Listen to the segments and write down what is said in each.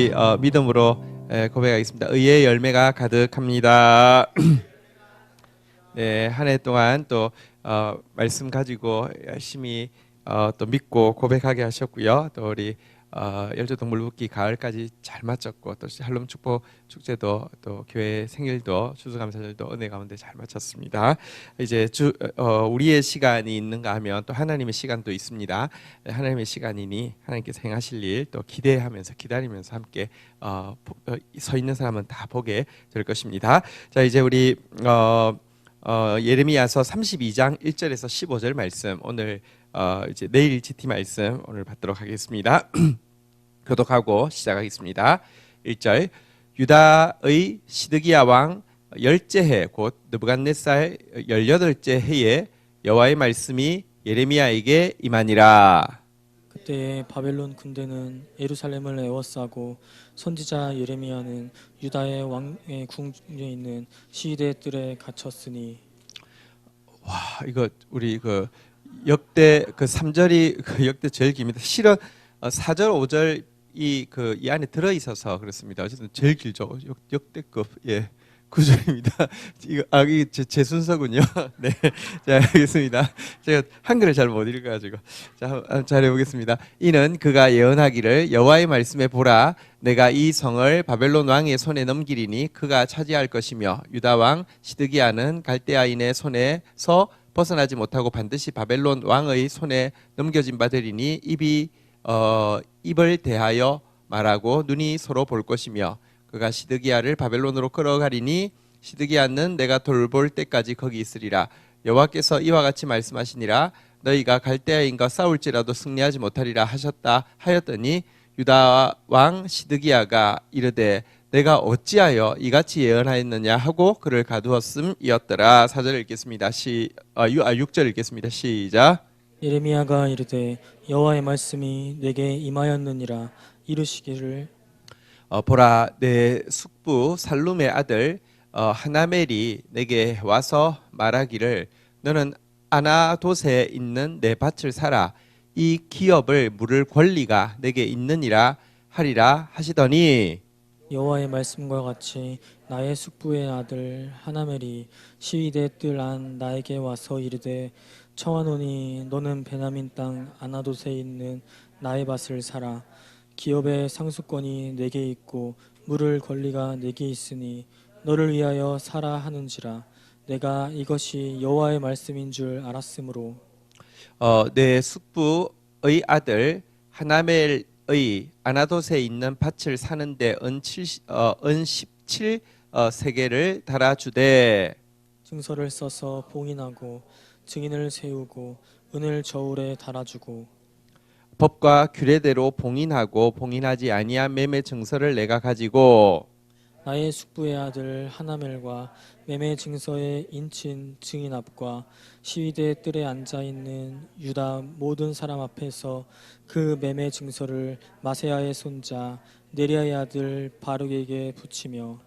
우리 믿음으로 고백하겠습니다. 의의 열매가 가득합니다. 네, 한 해 동안 또 말씀 가지고 열심히 또 믿고 고백하게 하셨고요. 또 우리 열조동물 묻기 가을까지 잘 마쳤고, 또 할롬 축복 축제도 또 교회 생일도 추수감사절도 은혜 가운데 잘 마쳤습니다. 이제 우리의 시간이 있는가 하면 또 하나님의 시간도 있습니다. 하나님의 시간이니 하나님께서 행하실 일 또 기대하면서 기다리면서 함께 서 있는 사람은 다 보게 될 것입니다. 자, 이제 우리 예레미야서 32장 1절에서 15절 말씀, 오늘 이제 내일 GT 말씀 오늘 받도록 하겠습니다. 교독하고 시작하겠습니다. 1절. 유다의 시드기야 왕 10째 해, 곧 느부갓네살 18째 해에 여호와의 말씀이 예레미야에게 임하니라. 그때 바벨론 군대는 예루살렘을 에워싸고 선지자 예레미야는 유다의 왕의 궁중에 있는 시대 뜰에 갇혔으니. 와, 이거 우리 그 역대 그 3절이 그 역대 제일 깁니다. 실은 4절 5절 이 안에 들어 있어서 그렇습니다. 어쨌든 제일 길죠. 역대급 구절입니다. 이게 제 순서군요. 네, 자, 알겠습니다. 제가 한글을 잘 못 읽어가지고 자, 잘 해보겠습니다. 이는 그가 예언하기를 여호와의 말씀에 보라, 내가 이 성을 바벨론 왕의 손에 넘기리니 그가 차지할 것이며 유다 왕 시드기야는 갈대아인의 손에서 벗어나지 못하고 반드시 바벨론 왕의 손에 넘겨진 바 되리니 입을 대하여 말하고 눈이 서로 볼 것이며 그가 시드기야를 바벨론으로 끌어가리니 시드기야는 내가 돌볼 때까지 거기 있으리라. 여호와께서 이와 같이 말씀하시니라. 너희가 갈대아인과 싸울지라도 승리하지 못하리라 하였더니 유다 왕 시드기야가 이르되 내가 어찌하여 이같이 예언하였느냐 하고 그를 가두었음이었더라. 4절 읽겠습니다. 6절 읽겠습니다. 시작. 예레미야가 이르되 여호와의 말씀이 내게 임하였느니라. 이르시기를 보라, 내 숙부 살룸의 아들 하나멜이 내게 와서 말하기를 너는 아나돗에 있는 내 밭을 사라. 이 기업을 물을 권리가 내게 있느니라 하리라 하시더니 여호와의 말씀과 같이 나의 숙부의 아들 하나멜이 시위대 뜰 안 나에게 와서 이르되 청하노니 너는 베냐민 땅 아나돗에 있는 나의 밭을 사라. 기업의 상수권이 내게 있고 물을 권리가 내게 있으니 너를 위하여 사라 하는지라. 내가 이것이 여호와의 말씀인 줄 알았으므로 내 숙부의 아들 하나멜의 아나돗에 있는 밭을 사는데 은 17 세겔을 달아주되 증서를 써서 봉인하고 증인을 세우고 은을 저울에 달아주고 법과 규례대로 봉인하고 봉인하지 아니한 매매 증서를 내가 가지고 나의 숙부의 아들 하나멜과 매매 증서의 인친 증인 앞과 시위대 뜰에 앉아 있는 유다 모든 사람 앞에서 그 매매 증서를 마세야의 손자 네리야의 아들 바룩에게 붙이며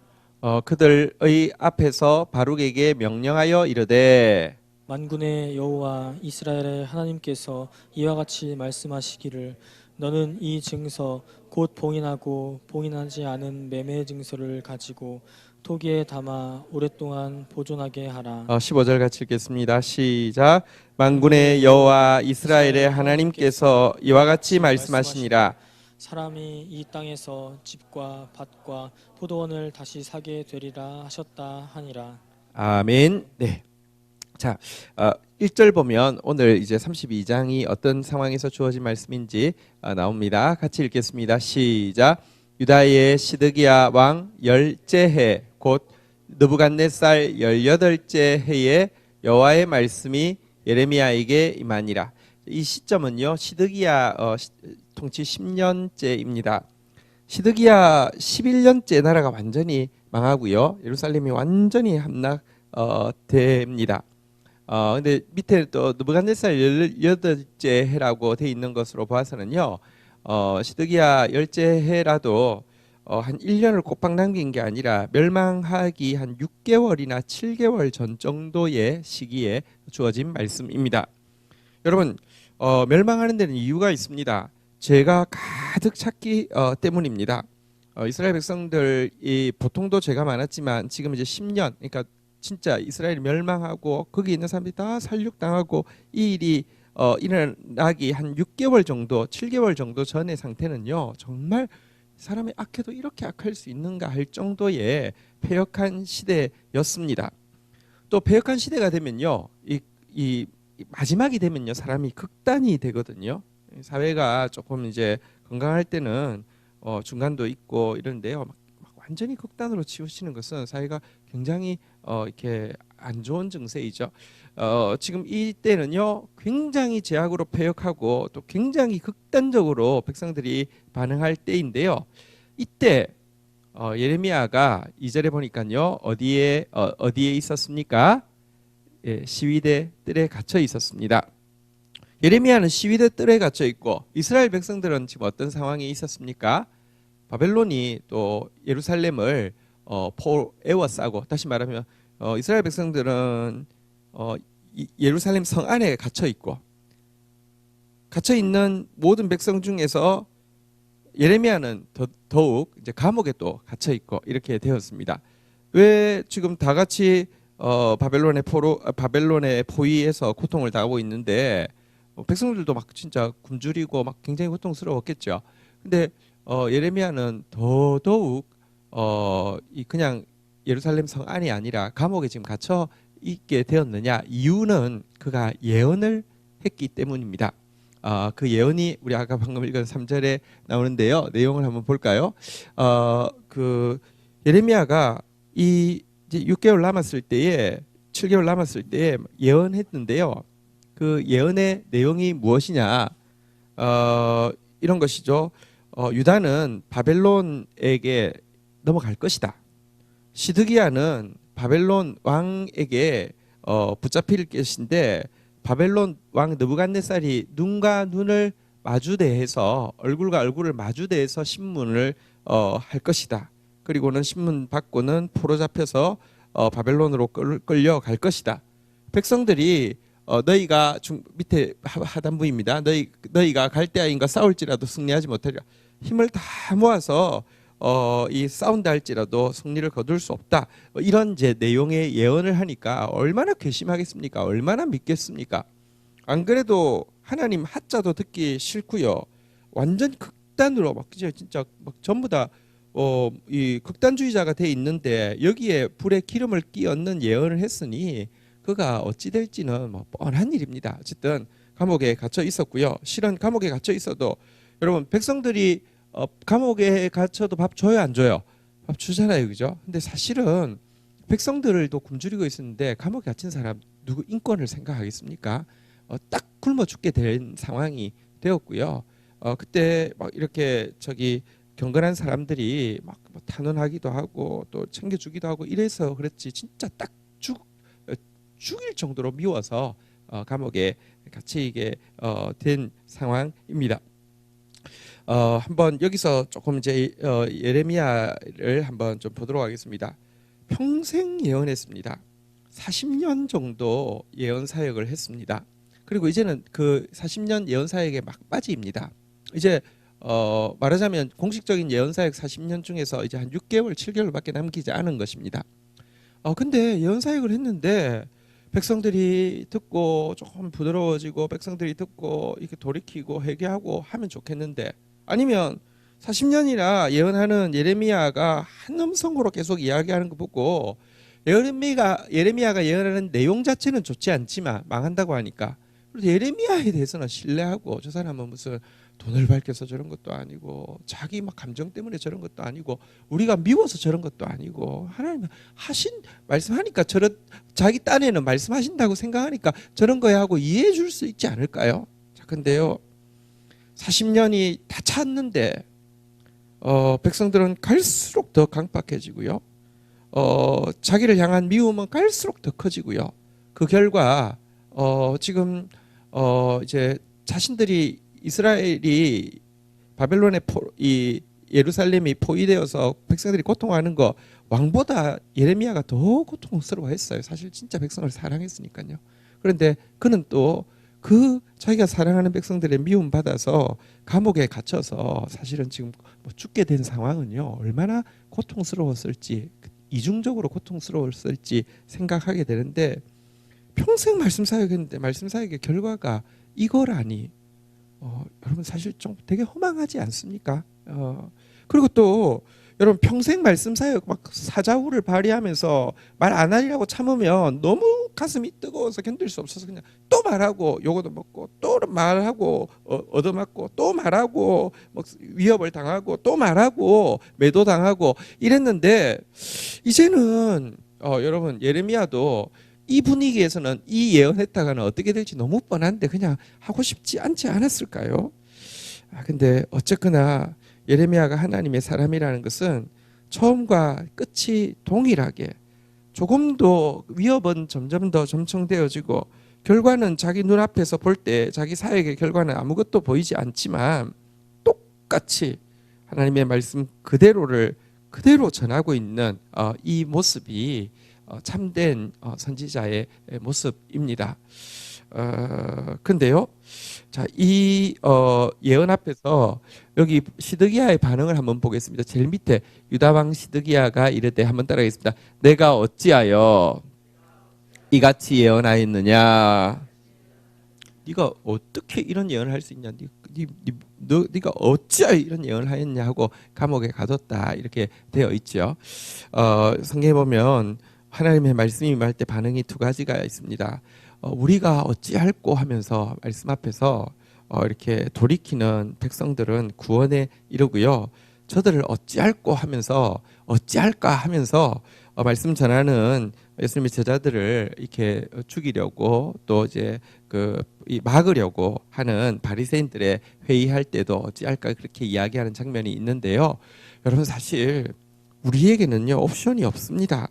그들의 앞에서 바룩에게 명령하여 이르되 만군의 여호와 이스라엘의 하나님께서 이와 같이 말씀하시기를 너는 이 증서 곧 봉인하고 봉인하지 않은 매매 증서를 가지고 토기에 담아 오랫동안 보존하게 하라. 15절 같이 읽겠습니다. 시작. 만군의 여호와 이스라엘의 하나님께서 이와 같이 말씀하시니라. 사람이 이 땅에서 집과 밭과 포도원을 다시 사게 되리라 하셨다 하니라. 아멘. 네. 자, 1절 보면 오늘 이제 32장이 어떤 상황에서 주어진 말씀인지 나옵니다. 같이 읽겠습니다. 시작. 유다의 시드기야 왕 10째 해, 곧 느부갓네살 18째 해에 여호와의 말씀이 예레미야에게 임하니라. 이 시점은요, 시드기야 통치 10년째입니다. 시드기야 11년째 나라가 완전히 망하고요, 예루살렘이 완전히 함락됩니다. 근데 밑에 또 느부갓네살 18째 해라고 돼 있는 것으로 봐서는요, 시드기야 10째 해라도 한 1년을 꼬박 남긴 게 아니라 멸망하기 한 6개월이나 7개월 전 정도의 시기에 주어진 말씀입니다. 여러분, 멸망하는 데는 이유가 있습니다. 죄가 가득 찼기 때문입니다. 이스라엘 백성들이 보통도 죄가 많았지만 지금 이제 10년, 그러니까 진짜 이스라엘이 멸망하고 거기 있는 사람들이 다 살육당하고 이 일이 일어나기 한 6개월 정도, 7개월 정도 전의 상태는요, 정말 사람이 악해도 이렇게 악할 수 있는가 할 정도의 패역한 시대였습니다. 또 패역한 시대가 되면요, 이 마지막이 되면요, 사람이 극단이 되거든요. 사회가 조금 이제 건강할 때는 중간도 있고 이런데요, 막 완전히 극단으로 치우치는 것은 사회가 굉장히 이렇게 안 좋은 증세이죠. 지금 이때는요, 굉장히 제약으로 패역하고 또 굉장히 극단적으로 백성들이 반응할 때인데요. 이때 예레미야가 2절에 보니까요, 어디에 있었습니까? 예, 시위대 뜰에 갇혀 있었습니다. 예레미야는 시위대 뜰에 갇혀 있고 이스라엘 백성들은 지금 어떤 상황에 있었습니까? 바벨론이 또 예루살렘을 에워싸고, 다시 말하면 이스라엘 백성들은 예루살렘 성 안에 갇혀 있고, 갇혀 있는 모든 백성 중에서 예레미야는 더욱 이제 감옥에 또 갇혀 있고 이렇게 되었습니다. 왜 지금 다 같이 바벨론의 포위에서 고통을 당하고 있는데 백성들도 막 진짜 굶주리고 막 굉장히 고통스러웠겠죠. 근데 예레미야는 더더욱 이 그냥 예루살렘 성 안이 아니라 감옥에 지금 갇혀 있게 되었느냐, 이유는 그가 예언을 했기 때문입니다. 그 예언이 우리 아까 방금 읽은 3절에 나오는데요. 내용을 한번 볼까요? 그 예레미야가 이제 6개월 남았을 때에 7개월 남았을 때에 예언했는데요. 그 예언의 내용이 무엇이냐? 이런 것이죠. 유다는 바벨론에게 넘어갈 것이다. 시드기야는 바벨론 왕에게 붙잡힐 것인데, 바벨론 왕 느부갓네살이 눈과 눈을 마주대해서, 얼굴과 얼굴을 마주대해서 신문을 할 것이다. 그리고는 신문 받고는 포로 잡혀서 바벨론으로 끌려갈 것이다. 백성들이 너희가 밑에 하단부입니다. 너희가 갈대아인과 싸울지라도 승리하지 못하리라. 힘을 다 모아서 이 싸운다 할지라도 승리를 거둘 수 없다. 이런 이제 내용의 예언을 하니까 얼마나 괘씸하겠습니까? 얼마나 믿겠습니까? 안 그래도 하나님 하자도 듣기 싫고요. 완전 극단으로 막 진짜 막 전부 다 이 극단주의자가 돼 있는데 여기에 불에 기름을 끼얹는 예언을 했으니 그가 어찌 될지는 뭐 뻔한 일입니다. 어쨌든 감옥에 갇혀 있었고요. 실은 감옥에 갇혀 있어도 여러분, 백성들이 감옥에 갇혀도 밥 줘요, 안 줘요? 밥 주잖아요, 그죠? 근데 사실은 백성들도 굶주리고 있었는데 감옥에 갇힌 사람 누구 인권을 생각하겠습니까? 딱 굶어 죽게 된 상황이 되었고요. 그때 막 이렇게 경건한 사람들이 막 탄원하기도 하고 또 챙겨주기도 하고 이래서 그랬지, 진짜 딱 죽일 정도로 미워서 감옥에 갇히게 된 상황입니다. 한번 여기서 조금 이제 예레미야를 한번 좀 보도록 하겠습니다. 평생 예언했습니다. 40년 정도 예언 사역을 했습니다. 그리고 이제는 그 40년 예언 사역의 막바지입니다. 이제 말하자면 공식적인 예언 사역 40년 중에서 이제 한 6개월, 7개월밖에 남기지 않은 것입니다. 근데 예언 사역을 했는데 백성들이 듣고 조금 부드러워지고, 백성들이 듣고 이렇게 돌이키고 회개하고 하면 좋겠는데, 아니면 40년이나 예언하는 예레미야가 한 음성으로 계속 이야기하는 거 보고 예레미야가 예언하는 내용 자체는 좋지 않지만 망한다고 하니까, 그래서 예레미야에 대해서는 신뢰하고, 저 사람은 무슨 돈을 밝혀서 저런 것도 아니고 자기 막 감정 때문에 저런 것도 아니고 우리가 미워서 저런 것도 아니고 하나님 말씀하니까 자기 딴에는 말씀하신다고 생각하니까 저런 거야 하고 이해해 줄 수 있지 않을까요? 자, 근데요, 40년이 다 찼는데 백성들은 갈수록 더 강박해지고요. 자기를 향한 미움은 갈수록 더 커지고요. 그 결과 지금 이제 자신들이, 이스라엘이 바벨론의 이 예루살렘이 포위되어서 백성들이 고통하는 거 왕보다 예레미야가 더 고통스러워했어요. 사실 진짜 백성을 사랑했으니까요. 그런데 그는 또 그 자기가 사랑하는 백성들의 미움 받아서 감옥에 갇혀서 사실은 지금 뭐 죽게 된 상황은요 얼마나 고통스러웠을지, 이중적으로 고통스러웠을지 생각하게 되는데, 평생 말씀 사역했는데 말씀 사역의 결과가 이거라니, 여러분 사실 좀 되게 허망하지 않습니까? 그리고 또 여러분 평생 말씀 사역 막 사자후를 발휘하면서 말 안 하려고 참으면 너무 가슴이 뜨거워서 견딜 수 없어서 그냥 또 말하고 요거도 먹고 또 말하고 얻어맞고 또 말하고 뭐 위협을 당하고 또 말하고 매도 당하고 이랬는데, 이제는 여러분 예레미야도 이 분위기에서는 이 예언했다가는 어떻게 될지 너무 뻔한데 그냥 하고 싶지 않지 않았을까요? 근데 어쨌거나 예레미야가 하나님의 사람이라는 것은 처음과 끝이 동일하게 조금도 위협은 점점 더 점청되어지고 결과는 자기 눈앞에서 볼 때 자기 사역의 결과는 아무것도 보이지 않지만 똑같이 하나님의 말씀 그대로를 그대로 전하고 있는 이 모습이 참된 선지자의 모습입니다. 근데요, 자, 이 예언 앞에서 여기 시드기야의 반응을 한번 보겠습니다. 제일 밑에 유다 왕 시드기야가 이르되, 한번 따라하겠습니다. 내가 어찌하여 이같이 예언하였느냐? 네가 어떻게 이런 예언을 할 수 있냐? 네가 어찌하여 이런 예언을 하였냐 하고 감옥에 가뒀다, 이렇게 되어 있죠. 성경에 보면 하나님의 말씀이 임할 때 반응이 두 가지가 있습니다. 우리가 어찌할꼬 하면서 말씀 앞에서 이렇게 돌이키는 백성들은 구원에 이르고요. 저들을 어찌할꼬 하면서 어찌할까 하면서 말씀 전하는 예수님의 제자들을 이렇게 죽이려고 또 이제 막으려고 하는 바리새인들의 회의할 때도 어찌할까 그렇게 이야기하는 장면이 있는데요. 여러분 사실 우리에게는요 옵션이 없습니다.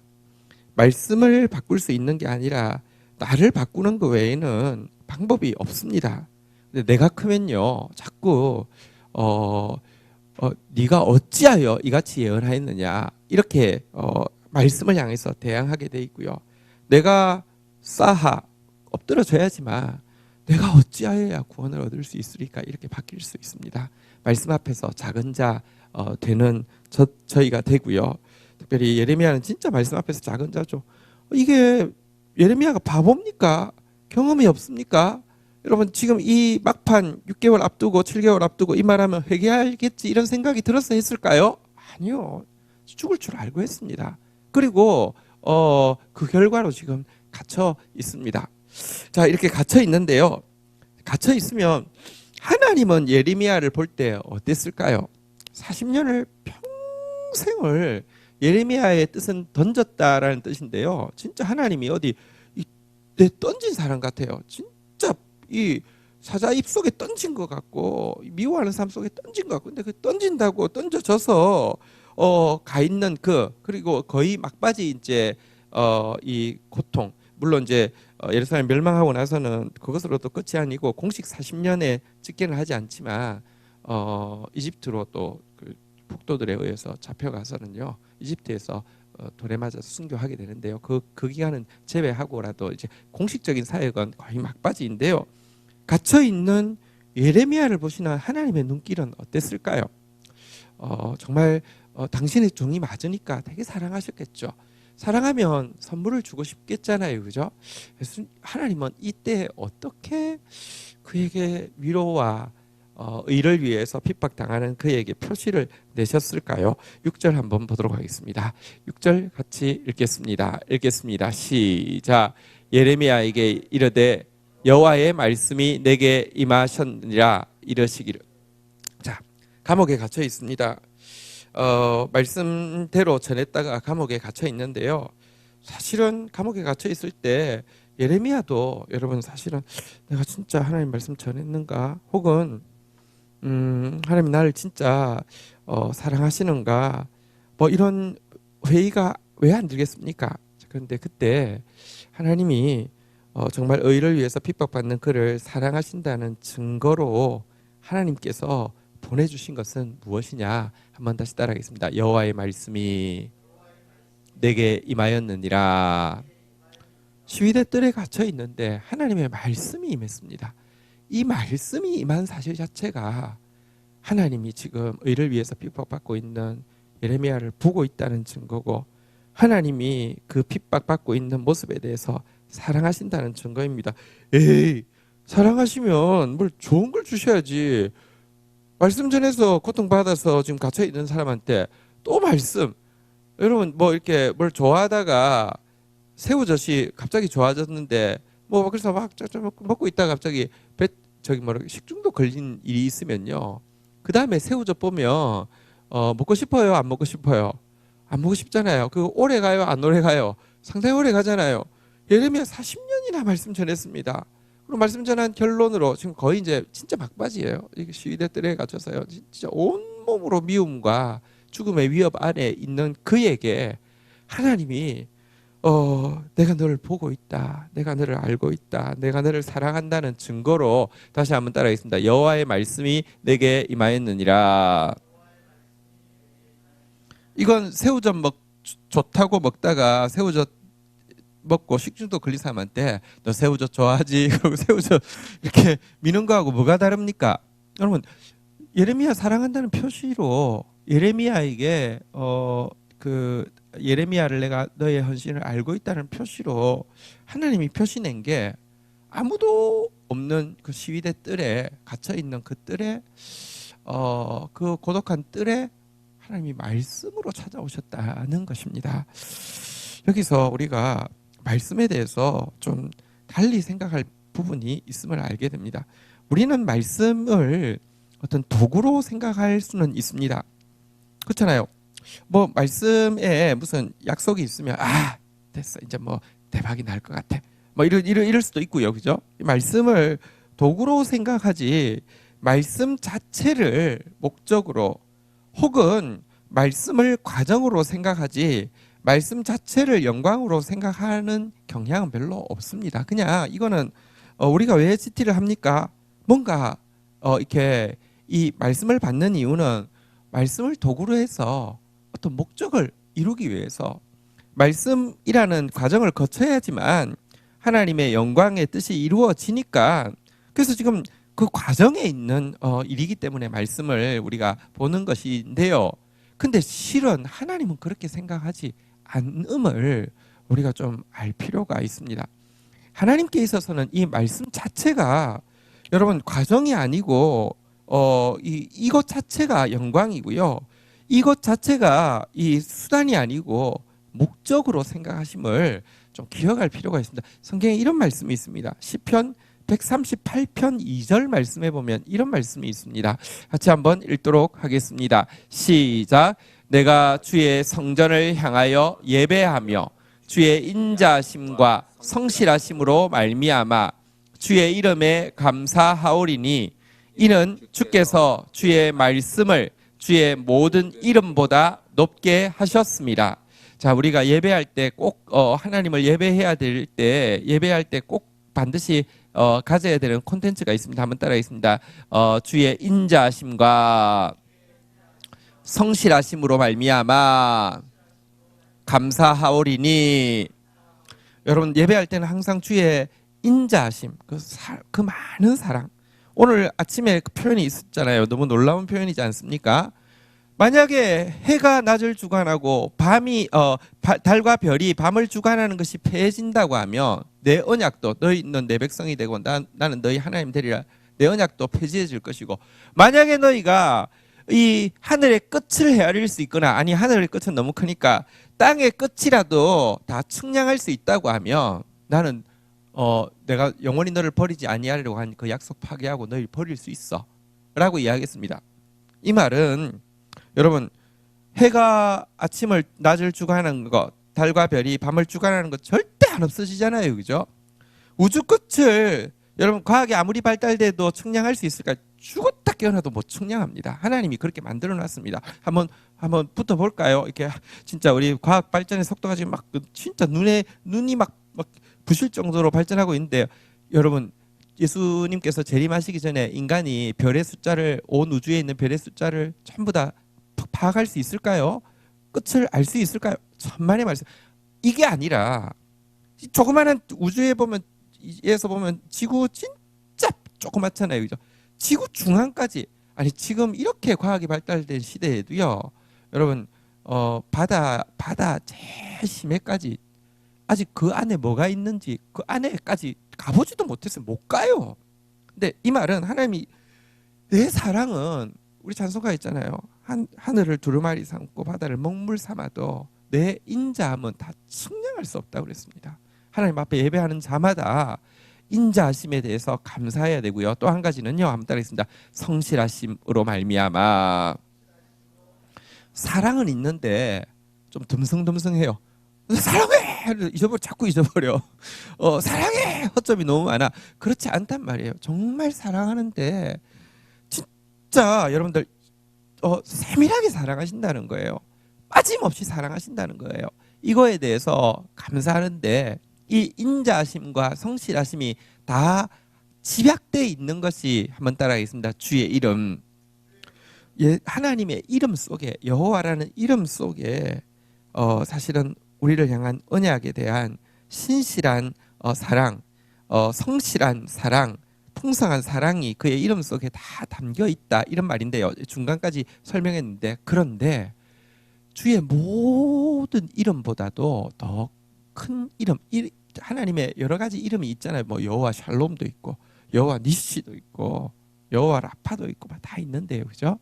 말씀을 바꿀 수 있는 게 아니라 나를 바꾸는 것 외에는 방법이 없습니다. 근데 내가 크면요 자꾸 네가 어찌하여 이같이 예언하였느냐 이렇게 말씀을 향해서 대항하게 돼 있고요. 내가 엎드려져야지만 내가 어찌하여야 구원을 얻을 수 있으리까 이렇게 바뀔 수 있습니다. 말씀 앞에서 작은 자 되는 저희가 되고요. 특별히 예레미야는 진짜 말씀 앞에서 작은 자죠. 이게 예레미야가 바보입니까? 경험이 없습니까? 여러분 지금 이 막판 6개월 앞두고 7개월 앞두고 이 말하면 회개하겠지 이런 생각이 들어서 했을까요? 아니요. 죽을 줄 알고 했습니다. 그리고 그 결과로 지금 갇혀 있습니다. 자, 이렇게 갇혀 있는데요. 갇혀 있으면 하나님은 예레미야를 볼 때 어땠을까요? 40년을 평생을 예레미야의 뜻은 던졌다라는 뜻인데요. 진짜 하나님이 어디 내 던진 사람 같아요. 진짜 이 사자 입 속에 던진 것 같고 미워하는 삶 속에 던진 것 같고, 근데 그 던진다고 던져져서 가 있는 그리고 거의 막바지 이제 이 고통, 물론 이제 예루살렘 멸망하고 나서는 그것으로도 끝이 아니고 공식 40년의 집계는 하지 않지만 이집트로 또 그 폭도들에 의해서 잡혀가서는요 이집트에서 돌에 맞아서 순교하게 되는데요. 그 기간은 제외하고라도 이제 공식적인 사역은 거의 막바지인데요. 갇혀 있는 예레미야를 보시는 하나님의 눈길은 어땠을까요? 정말 당신의 종이 맞으니까 되게 사랑하셨겠죠. 사랑하면 선물을 주고 싶겠잖아요, 그죠? 그래서 하나님은 이때 어떻게 그에게 위로와 의를 위해서 핍박당하는 그에게 표시를 내셨을까요? 6절 한번 보도록 하겠습니다. 6절 같이 읽겠습니다. 시작. 예레미야에게 이르되 여호와의 말씀이 내게 임하셨느니라 이러시기를. 자, 감옥에 갇혀 있습니다. 말씀대로 전했다가 감옥에 갇혀 있는데요. 사실은 감옥에 갇혀 있을 때 예레미야도 여러분 사실은 내가 진짜 하나님 말씀 전했는가, 혹은 하나님 나를 진짜 사랑하시는가, 뭐 이런 회의가 왜 안 들겠습니까? 그런데 그때 하나님이 정말 의를 위해서 핍박받는 그를 사랑하신다는 증거로 하나님께서 보내주신 것은 무엇이냐? 한번 다시 따라하겠습니다. 여호와의 말씀이 내게 임하였느니라. 시위대 뜰에 갇혀 있는데 하나님의 말씀이 임했습니다. 이 말씀이 임한 사실 자체가 하나님이 지금 의를 위해서 핍박받고 있는 예레미야를 보고 있다는 증거고, 하나님이 그 핍박받고 있는 모습에 대해서 사랑하신다는 증거입니다. 에이, 사랑하시면 뭘 좋은 걸 주셔야지. 말씀 전해서 고통받아서 지금 갇혀 있는 사람한테 또 말씀. 여러분 뭐 이렇게 뭘 좋아하다가 새우젓이 갑자기 좋아졌는데 뭐 그래서 막 먹고 있다가 갑자기 식중독 걸린 일이 있으면요, 그 다음에 새우젓 보면 먹고 싶어요, 안 먹고 싶어요? 안 먹고 싶잖아요. 그 오래 가요, 안 오래 가요? 상당히 오래 가잖아요. 예레미야 40년이나 말씀 전했습니다. 그리고 말씀 전한 결론으로 지금 거의 이제 진짜 막바지예요. 이게 시위대 뜰에 갇혀서요, 진짜 온몸으로 미움과 죽음의 위협 안에 있는 그에게 하나님이 내가 너를 보고 있다, 내가 너를 알고 있다, 내가 너를 사랑한다는 증거로, 다시 한번 따라하겠습니다. 여호와의 말씀이 내게 임하였느니라. 이건 새우젓 좋다고 먹다가 새우젓 먹고 식중독 걸린 사람한테 너 새우젓 좋아하지? 그리고 새우젓 이렇게 미는 거하고 뭐가 다릅니까? 여러분, 예레미야 사랑한다는 표시로 예레미야에게 예레미야를 내가 너의 헌신을 알고 있다는 표시로 하나님이 표시낸 게, 아무도 없는 그 시위대 뜰에 갇혀 있는 그 뜰에 그 고독한 뜰에 하나님이 말씀으로 찾아오셨다는 것입니다. 여기서 우리가 말씀에 대해서 좀 달리 생각할 부분이 있음을 알게 됩니다. 우리는 말씀을 어떤 도구로 생각할 수는 있습니다. 그렇잖아요. 뭐 말씀에 무슨 약속이 있으면 됐어, 이제 뭐 대박이 날 것 같아, 뭐 이럴 수도 있고요, 그죠? 말씀을 도구로 생각하지 말씀 자체를 목적으로, 혹은 말씀을 과정으로 생각하지 말씀 자체를 영광으로 생각하는 경향은 별로 없습니다. 그냥 이거는 우리가 왜 CT를 합니까? 뭔가 이렇게 이 말씀을 받는 이유는 말씀을 도구로 해서 어떤 목적을 이루기 위해서, 말씀이라는 과정을 거쳐야지만 하나님의 영광의 뜻이 이루어지니까, 그래서 지금 그 과정에 있는 일이기 때문에 말씀을 우리가 보는 것인데요. 근데 실은 하나님은 그렇게 생각하지 않음을 우리가 좀 알 필요가 있습니다. 하나님께 있어서는 이 말씀 자체가, 여러분, 과정이 아니고 이것 자체가 영광이고요, 이것 자체가 이 수단이 아니고 목적으로 생각하심을 좀 기억할 필요가 있습니다. 성경에 이런 말씀이 있습니다. 시편 138편 2절 말씀에 보면 이런 말씀이 있습니다. 같이 한번 읽도록 하겠습니다. 시작. 내가 주의 성전을 향하여 예배하며 주의 인자심과 성실하심으로 말미암아 주의 이름에 감사하오리니, 이는 주께서 주의 말씀을 주의 모든 이름보다 높게 하셨습니다. 자, 우리가 예배할 때 꼭 하나님을 예배해야 될 때, 예배할 때 꼭 반드시 가져야 되는 콘텐츠가 있습니다. 한번 따라하겠습니다. 주의 인자하심과 성실하심으로 말미암아 감사하오리니. 여러분, 예배할 때는 항상 주의 인자하심, 그 많은 사랑. 오늘 아침에 그 표현이 있었잖아요. 너무 놀라운 표현이지 않습니까? 만약에 해가 낮을 주관하고 달과 별이 밤을 주관하는 것이 패해진다고 하면 내 언약도, 너희는 내 백성이 되고 나는 너희 하나님 되리라, 내 언약도 폐지해질 것이고, 만약에 너희가 이 하늘의 끝을 헤아릴 수 있거나, 아니 하늘의 끝은 너무 크니까 땅의 끝이라도 다 측량할 수 있다고 하면, 나는 내가 영원히 너를 버리지 아니하려고 한 그 약속 파괴하고 너희를 버릴 수 있어 라고 이야기했습니다. 이 말은, 여러분, 해가 아침을 낮을 주관하는 것, 달과 별이 밤을 주관하는 것 절대 안 없어지잖아요, 그죠? 우주 끝을 여러분 과학이 아무리 발달돼도 측량할 수 있을까? 죽었다 깨어나도 못 측량합니다. 하나님이 그렇게 만들어 놨습니다. 한번 붙어 볼까요? 이렇게 진짜 우리 과학 발전의 속도가 지금 막 진짜 눈이 막 부실 정도로 발전하고 있는데, 여러분, 예수님께서 재림하시기 전에 인간이 별의 숫자를, 온 우주에 있는 별의 숫자를 전부 다 파악할 수 있을까요? 끝을 알 수 있을까요? 천만의 말씀. 이게 아니라 조그마한 우주에 보면, 에서 보면 지구 진짜 조그맣잖아요, 그죠? 지구 중앙까지. 아니 지금 이렇게 과학이 발달된 시대에도요, 여러분 바다 제일 심해까지 아직 그 안에 뭐가 있는지 그 안에까지 가보지도 못했어요. 못 가요. 근데 이 말은 하나님이 내 사랑은 우리 찬송가 있잖아요. 하늘을 두루마리 삼고 바다를 먹물 삼아도 내 인자함은 다 측량할 수 없다고 그랬습니다. 하나님 앞에 예배하는 자마다 인자하심에 대해서 감사해야 되고요. 또 한 가지는요, 한번 따라하겠습니다. 성실하심으로 말미암아. 사랑은 있는데 좀 듬성듬성해요. 사랑해! 자꾸 잊어버려. 사랑해! 허점이 너무 많아. 그렇지 않단 말이에요. 정말 사랑하는데 진짜 여러분들 세밀하게 사랑하신다는 거예요. 빠짐없이 사랑하신다는 거예요. 이거에 대해서 감사하는데 이 인자하심과 성실하심이 다 집약되어 있는 것이, 한번 따라하겠습니다. 주의 이름. 하나님의 이름 속에, 여호와라는 이름 속에 사실은 우리를 향한 언약에 대한 신실한 사랑, 성실한 사랑, 풍성한 사랑이 그의 이름 속에 다 담겨 있다, 이런 말인데요. 중간까지 설명했는데, 그런데 주의 모든 이름보다도 더 큰 이름, 하나님의 여러 가지 이름이 있잖아요. 뭐 여호와 샬롬도 있고 여호와 니시도 있고 여호와 라파도 있고 다 있는데요, 그죠?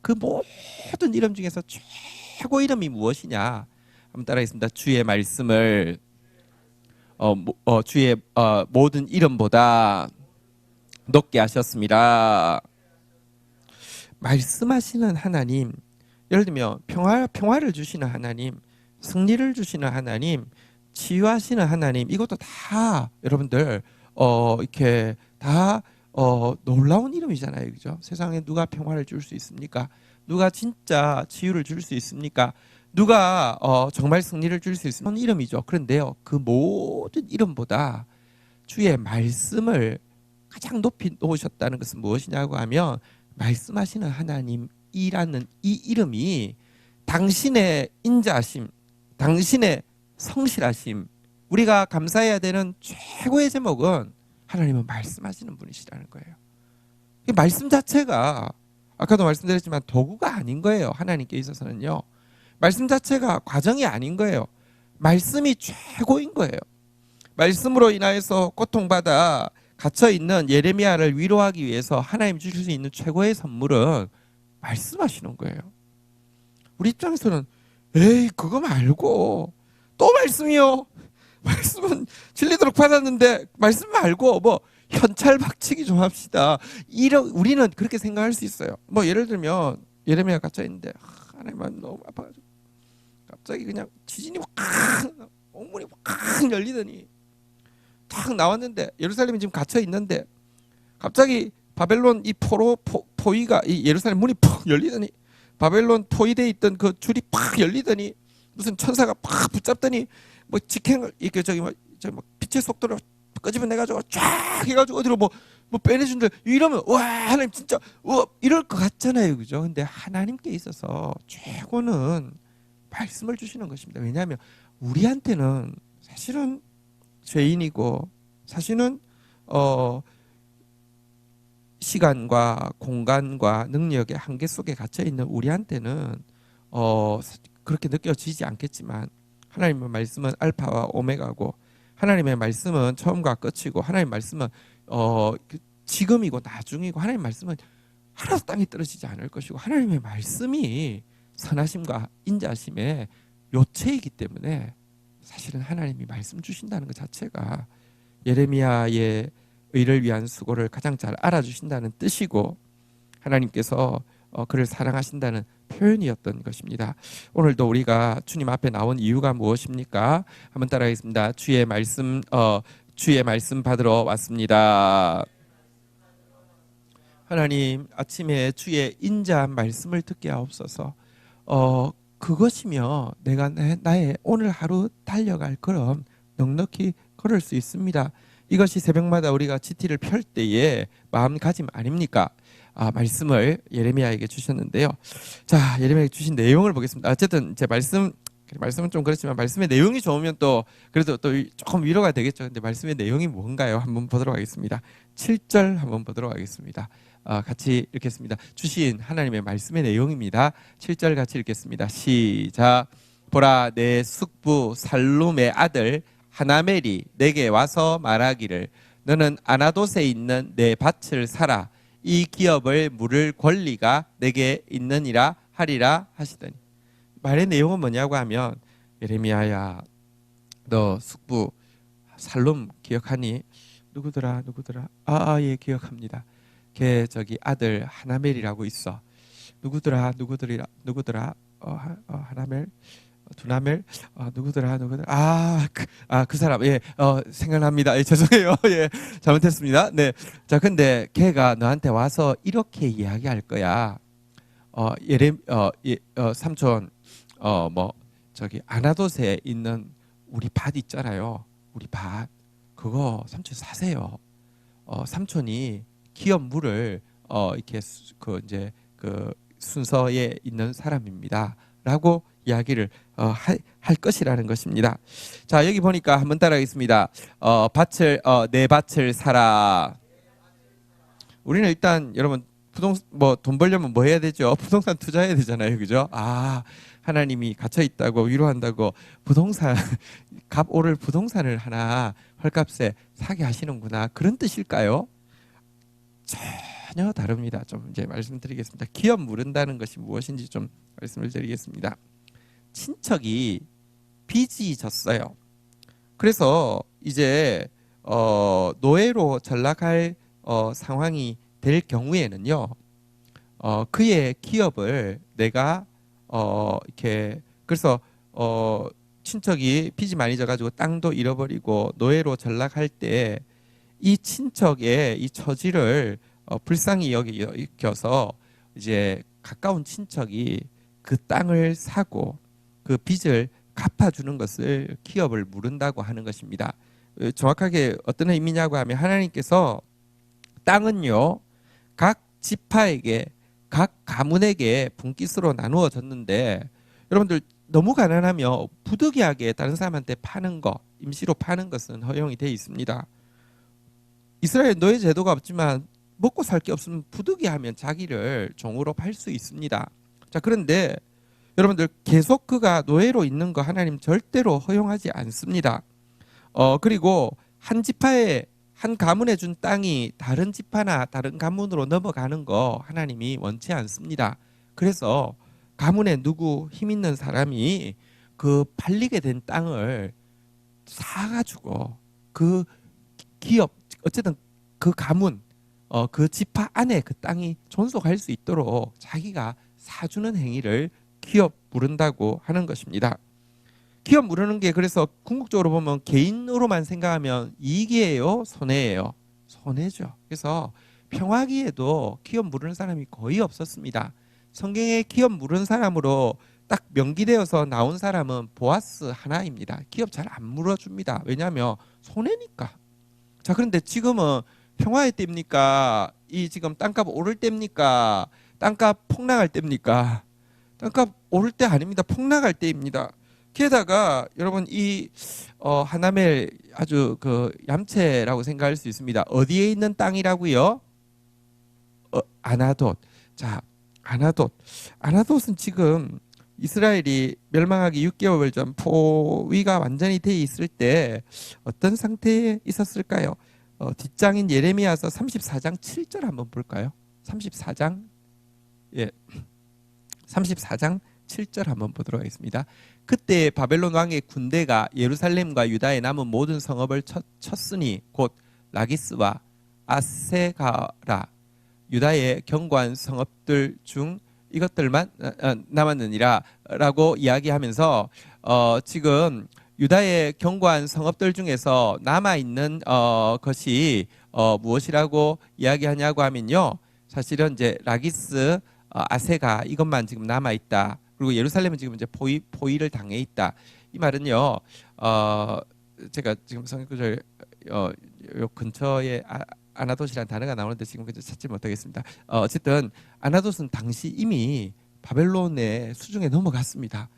그 모든 이름 중에서 최고 이름이 무엇이냐? 한번 따라하겠습니다. 주의 말씀을 주의 모든 이름보다 높게 하셨습니다. 말씀하시는 하나님, 예를 들면 평화를 주시는 하나님, 승리를 주시는 하나님, 치유하시는 하나님, 이것도 다 여러분들 이렇게 다 놀라운 이름이잖아요, 그죠? 세상에 누가 평화를 줄 수 있습니까? 누가 진짜 치유를 줄 수 있습니까? 누가 정말 승리를 줄 수 있는 이름이죠. 그런데요, 그 모든 이름보다 주의 말씀을 가장 높이 놓으셨다는 것은 무엇이냐고 하면, 말씀하시는 하나님이라는 이 이름이 당신의 인자하심, 당신의 성실하심, 우리가 감사해야 되는 최고의 제목은 하나님은 말씀하시는 분이시라는 거예요. 이 말씀 자체가 아까도 말씀드렸지만 도구가 아닌 거예요. 하나님께 있어서는요, 말씀 자체가 과정이 아닌 거예요. 말씀이 최고인 거예요. 말씀으로 인하여서 고통받아 갇혀있는 예레미야를 위로하기 위해서 하나님 주실 수 있는 최고의 선물은 말씀하시는 거예요. 우리 입장에서는 에이 그거 말고 또 말씀이요. 말씀은 진리도록 받았는데 말씀 말고 뭐 현찰 박치기 좀 합시다. 우리는 그렇게 생각할 수 있어요. 뭐 예를 들면 예레미야 갇혀 있는데 하나님 너무 아파가지고 갑자기 그냥 지진이 확 옥문이 확 열리더니 탁 나왔는데, 예루살렘이 지금 갇혀 있는데 갑자기 바벨론 이 포위가 이 예루살렘 문이 팍 열리더니, 바벨론 포위돼 있던 그 줄이 팍 열리더니 무슨 천사가 팍 붙잡더니 뭐 직행을 이렇게 뭐 빛의 속도로 끄집어내가지고 쫙 해가지고 어디로 뭐 빼내준다 이러면 와 하나님 진짜 이럴 것 같잖아요, 그죠? 근데 하나님께 있어서 최고는 말씀을 주시는 것입니다. 왜냐하면 우리한테는 사실은 죄인이고, 사실은 시간과 공간과 능력의 한계 속에 갇혀 있는 우리한테는 그렇게 느껴지지 않겠지만, 하나님의 말씀은 알파와 오메가고, 하나님의 말씀은 처음과 끝이고, 하나님의 말씀은 지금이고 나중이고, 하나님의 말씀은 하나도 땅에 떨어지지 않을 것이고, 하나님의 말씀이 선하심과 인자심의 요체이기 때문에 사실은 하나님이 말씀 주신다는 것 자체가 예레미야의 의를 위한 수고를 가장 잘 알아주신다는 뜻이고, 하나님께서 그를 사랑하신다는 표현이었던 것입니다. 오늘도 우리가 주님 앞에 나온 이유가 무엇입니까? 한번 따라하겠습니다. 주의 말씀 받으러 왔습니다. 하나님, 아침에 주의 인자한 말씀을 듣게 하옵소서. 그것이며 내가 나의 오늘 하루 달려갈 걸음 넉넉히 걸을 수 있습니다. 이것이 새벽마다 우리가 GT를 펼 때의 마음가짐 아닙니까? 말씀을 예레미야에게 주셨는데요. 자, 예레미야에게 주신 내용을 보겠습니다. 어쨌든 제 말씀 말씀은 좀 그렇지만 말씀의 내용이 좋으면 또 그래도 또 조금 위로가 되겠죠. 근데 말씀의 내용이 뭔가요? 한번 보도록 하겠습니다. 7절 한번 보도록 하겠습니다. 같이 읽겠습니다. 주신 하나님의 말씀의 내용입니다. 7절 같이 읽겠습니다. 시작. 보라, 내 숙부 살룸의 아들 하나멜이 내게 와서 말하기를 너는 아나돗에 있는 내 밭을 사라. 이 기업을 물을 권리가 내게 있느니라 하리라 하시더니, 말의 내용은 뭐냐고 하면, 예레미야야, 너 숙부 살룸 기억하니? 누구더라? 예, 기억합니다. 걔 저기 아들 하나멜이라고 있어. 누구더라? 하나멜, 두나멜, 누구더라? 그 사람, 예, 생각납니다. 예, 죄송해요. 예, 잘못했습니다. 네, 자, 근데 걔가 너한테 와서 이렇게 이야기할 거야. 삼촌, 저기 아나돗에 있는 우리 밭 있잖아요. 우리 밭 그거 삼촌 사세요. 삼촌이 기업 물을 이렇게 이제 그 순서에 있는 사람입니다.라고 이야기를 할 것이라는 것입니다. 자, 여기 보니까 한번 따라하겠습니다. 내 밭을 사라. 우리는 일단 여러분 돈 벌려면 뭐 해야 되죠? 부동산 투자해야 되잖아요, 그죠? 하나님이 갇혀 있다고 위로한다고 부동산 값 오를 부동산을 하나 헐값에 사게 하시는구나, 그런 뜻일까요? 전혀 다릅니다. 좀 이제 말씀드리겠습니다. 기업 물은다는 것이 무엇인지 좀 말씀을 드리겠습니다. 친척이 빚이 졌어요. 그래서 이제 노예로 전락할 상황이 될 경우에는요, 그의 기업을 내가 이렇게, 그래서 친척이 빚이 많이 져가지고 땅도 잃어버리고 노예로 전락할 때 이 친척의 이 처지를 불쌍히 여겨서 이제 가까운 친척이 그 땅을 사고 그 빚을 갚아주는 것을 기업을 물은다고 하는 것입니다. 정확하게 어떤 의미냐고 하면, 하나님께서 땅은요 각 지파에게, 각 가문에게 분깃으로 나누어졌는데, 여러분들 너무 가난하며 부득이하게 다른 사람한테 파는 거, 임시로 파는 것은 허용이 되어 있습니다. 이스라엘 노예 제도가 없지만 먹고 살 게 없으면 부득이하면 자기를 종으로 팔 수 있습니다. 자, 그런데 여러분들 계속 그가 노예로 있는 거 하나님 절대로 허용하지 않습니다. 그리고 한 지파에, 한 가문에 준 땅이 다른 지파나 다른 가문으로 넘어가는 거 하나님이 원치 않습니다. 그래서 가문에 누구 힘 있는 사람이 그 팔리게 된 땅을 사가지고 그 기업, 어쨌든 그 가문, 그 지파 안에 그 땅이 존속할 수 있도록 자기가 사주는 행위를 기업 물은다고 하는 것입니다. 기업 물으는 게, 그래서 궁극적으로 보면 개인으로만 생각하면 이익이에요, 손해예요? 손해죠. 그래서 평화기에도 기업 물으는 사람이 거의 없었습니다. 성경에 기업 물은 사람으로 딱 명기되어서 나온 사람은 보아스 하나입니다. 기업 잘 안 물어줍니다. 왜냐하면 손해니까. 자, 그런데 지금은 평화의 때입니까? 이 지금 땅값 오를 때입니까? 땅값 폭락할 때입니까? 땅값 오를 때 아닙니다. 폭락할 때입니다. 게다가 여러분 이 하나멜 아주 그 얌체라고 생각할 수 있습니다. 어디에 있는 땅이라고요? 아나돗. 자, 아나돗은 지금 이스라엘이 멸망하기 6개월 전 포위가 완전히 돼 있을 때 어떤 상태에 있었을까요? 뒷장인 예레미야서 34장 7절 한번 볼까요? 34장, 예, 34장 7절 한번 보도록 하겠습니다. 그때 바벨론 왕의 군대가 예루살렘과 유다의 남은 모든 성읍을 쳤으니 곧 라기스와 아세가라 유다의 견고한 성읍들 중 이것들만 남았느니라 라고 이야기하면서 지금 유다의 견고한 성읍들 중에서 남아있는 것이 무엇이라고 이야기하냐고 하면요, 사실은 이제 라기스, 아세가 이것만 지금 남아있다. 그리고 예루살렘은 지금 이제 포위를 당해 있다. 이 말은요, 제가 지금 성경구절 요 근처에 아나돗이라는 단어가 나오는데 지금 찾지 못하겠습니다. 어쨌든 아나돗은 당시 이미 바벨론의 수중에 넘어갔습니다.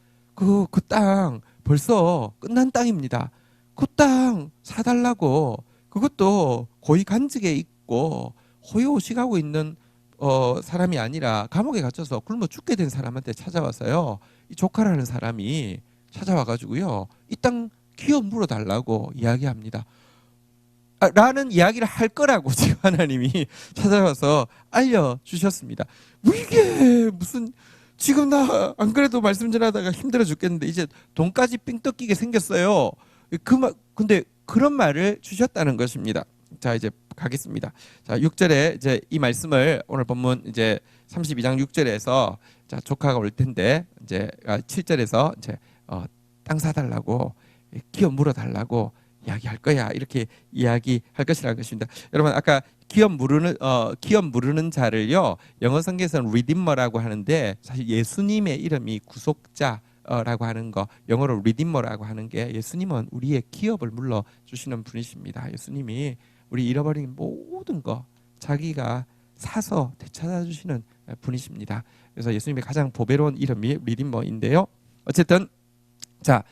그 땅 벌써 끝난 땅입니다. 그 땅 사달라고. 그것도 고위 간직에 있고 호요식하고 있는 사람이 아니라 감옥에 갇혀서 굶어 죽게 된 사람한테 찾아와서요. 이 조카라는 사람이 찾아와가지고요. 이 땅 기업 물어달라고 이야기합니다. 라는 이야기를 할 거라고 지금 하나님이 찾아와서 알려주셨습니다. 뭐 이게 무슨 지금 나 안 그래도 말씀 전하다가 힘들어 죽겠는데 이제 돈까지 삥 뜯기게 생겼어요. 근데 그런 말을 주셨다는 것입니다. 자, 이제 가겠습니다. 자, 6절에 이제 이 말씀을 오늘 본문 이제 32장 6절에서 자, 조카가 올 텐데 이제 7절에서 이제 땅 사달라고 기업 물어달라고 이야기할 거야. 이렇게 이야기할 것이라는 것입니다. 여러분 아까 기업 물으는 자를요. 영어 성경에서는 redeemer라고 하는데 사실 예수님의 이름이 구속자라고 하는 거 영어로 redeemer라고 하는 게 예수님은 우리의 기업을 물러 주시는 분이십니다. 예수님이 우리 잃어버린 모든 거 자기가 사서 되찾아 주시는 분이십니다. 그래서 예수님의 가장 보배로운 이름이 redeemer인데요. 어쨌든 자,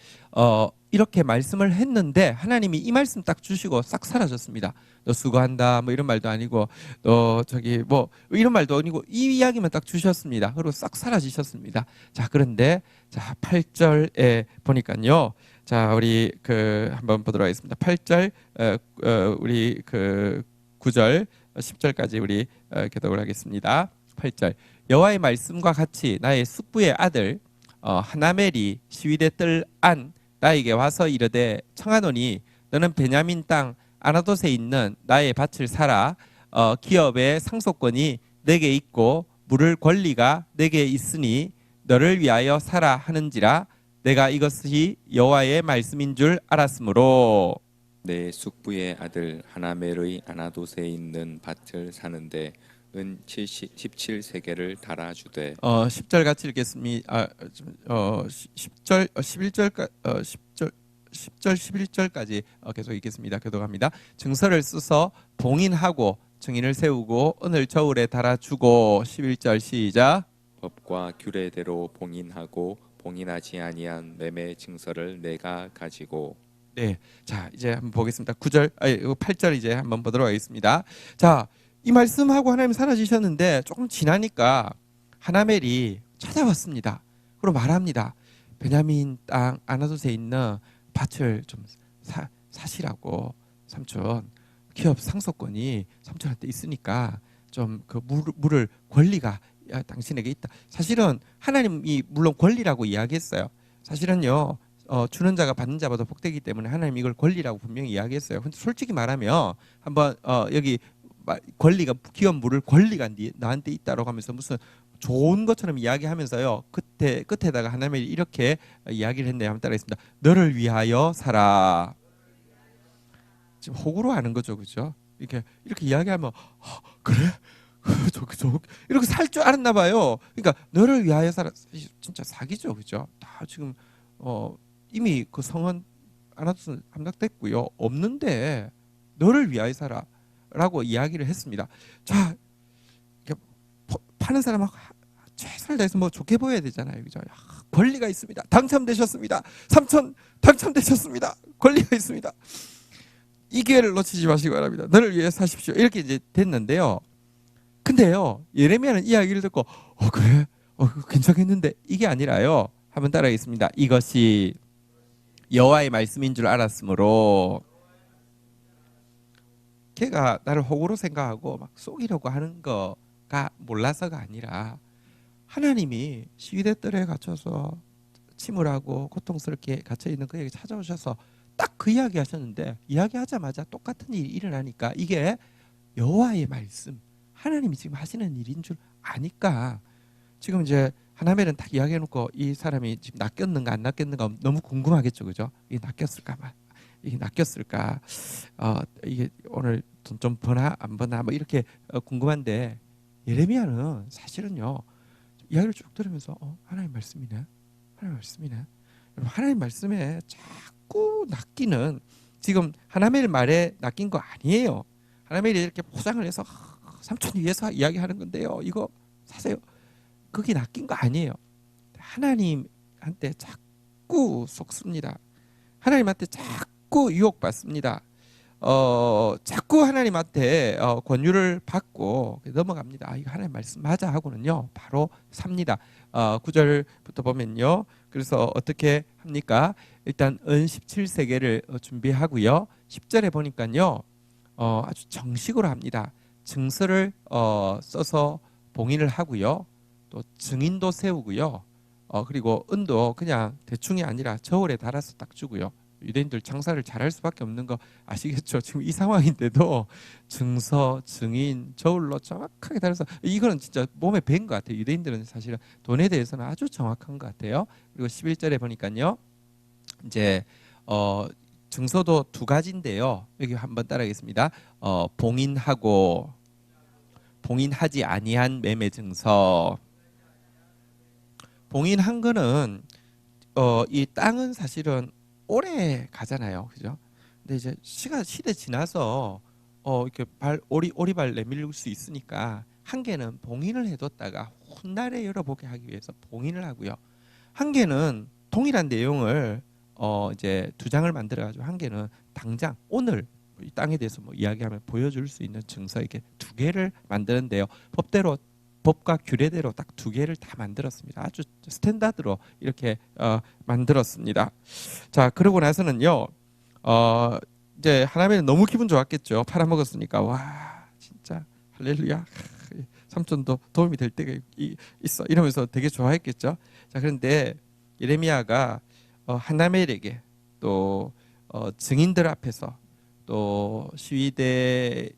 이렇게 말씀을 했는데 하나님이 이 말씀 딱 주시고 싹 사라졌습니다. 너 수고한다 뭐 이런 말도 아니고 너 저기 뭐 이런 말도 아니고 이 이야기만 딱 주셨습니다. 그리고 싹 사라지셨습니다. 자, 그런데 자 8절에 보니까요. 자, 우리 한번 보도록 하겠습니다. 8절 우리 9절 10절까지 우리 교독을 하겠습니다. 8절 여호와의 말씀과 같이 나의 숙부의 아들 하나멜이 시위대 뜰 안 나에게 와서 이르되 청하노니 너는 베냐민 땅 아나돗에 있는 나의 밭을 사라. 기업의 상속권이 내게 있고 물을 권리가 내게 있으니 너를 위하여 사라 하는지라. 내가 이것이 여호와의 말씀인 줄 알았으므로 내 숙부의 아들 하나멜의 아나돗에 있는 밭을 사는데 은 17세겔을 달아주되 10절 같이 읽겠습니다. 10절 11절 10절 11절까지 계속 읽겠습니다. 교독합니다. 증서를 써서 봉인하고 증인을 세우고 오늘 저울에 달아주고 11절 시작. 법과 규례대로 봉인하고 봉인하지 아니한 매매 증서를 내가 가지고. 네, 자 이제 한번 보겠습니다. 8절 이제 한번 보도록 하겠습니다. 자, 이 말씀하고 하나님 사라지셨는데 조금 지나니까 하나멜이 찾아왔습니다. 그리고 말합니다. 베냐민 땅 아나돗에 있는 밭을 좀 사시라고. 삼촌 기업 상속권이 삼촌한테 있으니까 좀 그 물을 권리가 당신에게 있다. 사실은 하나님이 물론 권리라고 이야기했어요. 사실은요 주는 자가 받는 자보다 복되기 때문에 하나님 이걸 권리라고 분명히 이야기했어요. 근데 솔직히 말하면 한번 여기 권리가 기업 물을 권리가 나한테 있다라고 하면서 무슨 좋은 것처럼 이야기하면서요 끝에다가 하나님이 이렇게 이야기를 했네요. 한번 따라하겠습니다. 너를 위하여 살아. 지금 호구로 하는 거죠, 그렇죠? 이렇게 이야기하면 그래? 이렇게 살 줄 알았나 봐요. 그러니까 너를 위하여 살아 진짜 사기죠, 그렇죠? 다 지금 이미 그 성은 아나돗은 함락됐고요 없는데 너를 위하여 살아. 라고 이야기를 했습니다. 자, 파는 사람하고 최선을 다해서 뭐 좋게 보여야 되잖아요, 그죠? 권리가 있습니다. 당첨되셨습니다. 삼촌 당첨되셨습니다. 권리가 있습니다. 이 기회를 놓치지 마시기 바랍니다. 너를 위해 사십시오. 이렇게 이제 됐는데요. 근데요, 예레미야는 이야기를 듣고 그래, 괜찮겠는데 이게 아니라요. 한번 따라하겠습니다. 이것이 여호와의 말씀인 줄 알았으므로. 걔가 나를 호구로 생각하고 막 속이려고 하는 거가 몰라서가 아니라 하나님이 시위대 뜰에 갇혀서 침울하고 고통스럽게 갇혀 있는 그에게 찾아오셔서 딱 그 이야기 하셨는데 이야기하자마자 똑같은 일이 일어나니까 이게 여호와의 말씀 하나님이 지금 하시는 일인 줄 아니까 지금 이제 하나멜은 딱 이야기해놓고 이 사람이 지금 낚였는가 안 낚였는가 너무 궁금하겠죠, 그죠? 이게 낚였을까 봐. 이게 낚였을까? 이게 오늘 돈 좀 버나 안 버나 뭐 이렇게 궁금한데 예레미야는 사실은요 이야기를 쭉 들으면서 하나님 말씀이네, 하나님 말씀이네. 하나님 말씀에 자꾸 낚이는 지금 하나멜 말에 낚인 거 아니에요. 하나멜이 이렇게 포장을 해서 삼촌 위해서 이야기하는 건데요. 이거 사세요. 그게 낚인 거 아니에요. 하나님한테 자꾸 자꾸 속습니다. 하나님한테 자꾸 유혹받습니다. 자꾸 하나님한테 권유를 받고 넘어갑니다. 이거 하나님 말씀 맞아 하고는요 바로 삽니다. 9절부터 보면요. 그래서 어떻게 합니까? 일단 은 17세계를 준비하고요. 10절에 보니까요 아주 정식으로 합니다. 증서를 써서 봉인을 하고요. 또 증인도 세우고요. 그리고 은도 그냥 대충이 아니라 저울에 달아서 딱 주고요. 유대인들 장사를 잘할 수밖에 없는 거 아시겠죠? 지금 이 상황인데도 증서, 증인, 저울로 정확하게 달아서 이거는 진짜 몸에 밴 것 같아요. 유대인들은 사실은 돈에 대해서는 아주 정확한 것 같아요. 그리고 11절에 보니까요. 이제 증서도 두 가지인데요. 여기 한번 따라하겠습니다. 봉인하고 봉인하지 아니한 매매 증서. 봉인한 거는 이 땅은 사실은 오래 가잖아요, 그죠? 근데 이제 시대 지나서 이렇게 오리발 내밀 수 있으니까 한 개는 봉인을 해뒀다가 훗날에 열어보게 하기 위해서 봉인을 하고요. 한 개는 동일한 내용을 이제 두 장을 만들어 가지고 한 개는 당장 오늘 이 땅에 대해서 뭐 이야기하면 보여줄 수 있는 증서 이렇게 두 개를 만드는데요. 법과 규례대로 딱 두 개를 다 만들었습니다. 아주 스탠다드로 이렇게 만들었습니다. 자, 그러고 나서는요, 이제 하나님은 너무 기분 좋았겠죠. 팔아먹었으니까. 와, 진짜 할렐루야. 삼촌도 도움이 될 때가 있어. 이러면서 되게 좋아했겠죠. 자, 그런데 예레미야가 하나멜에게 또 증인들 앞에서 또 시위대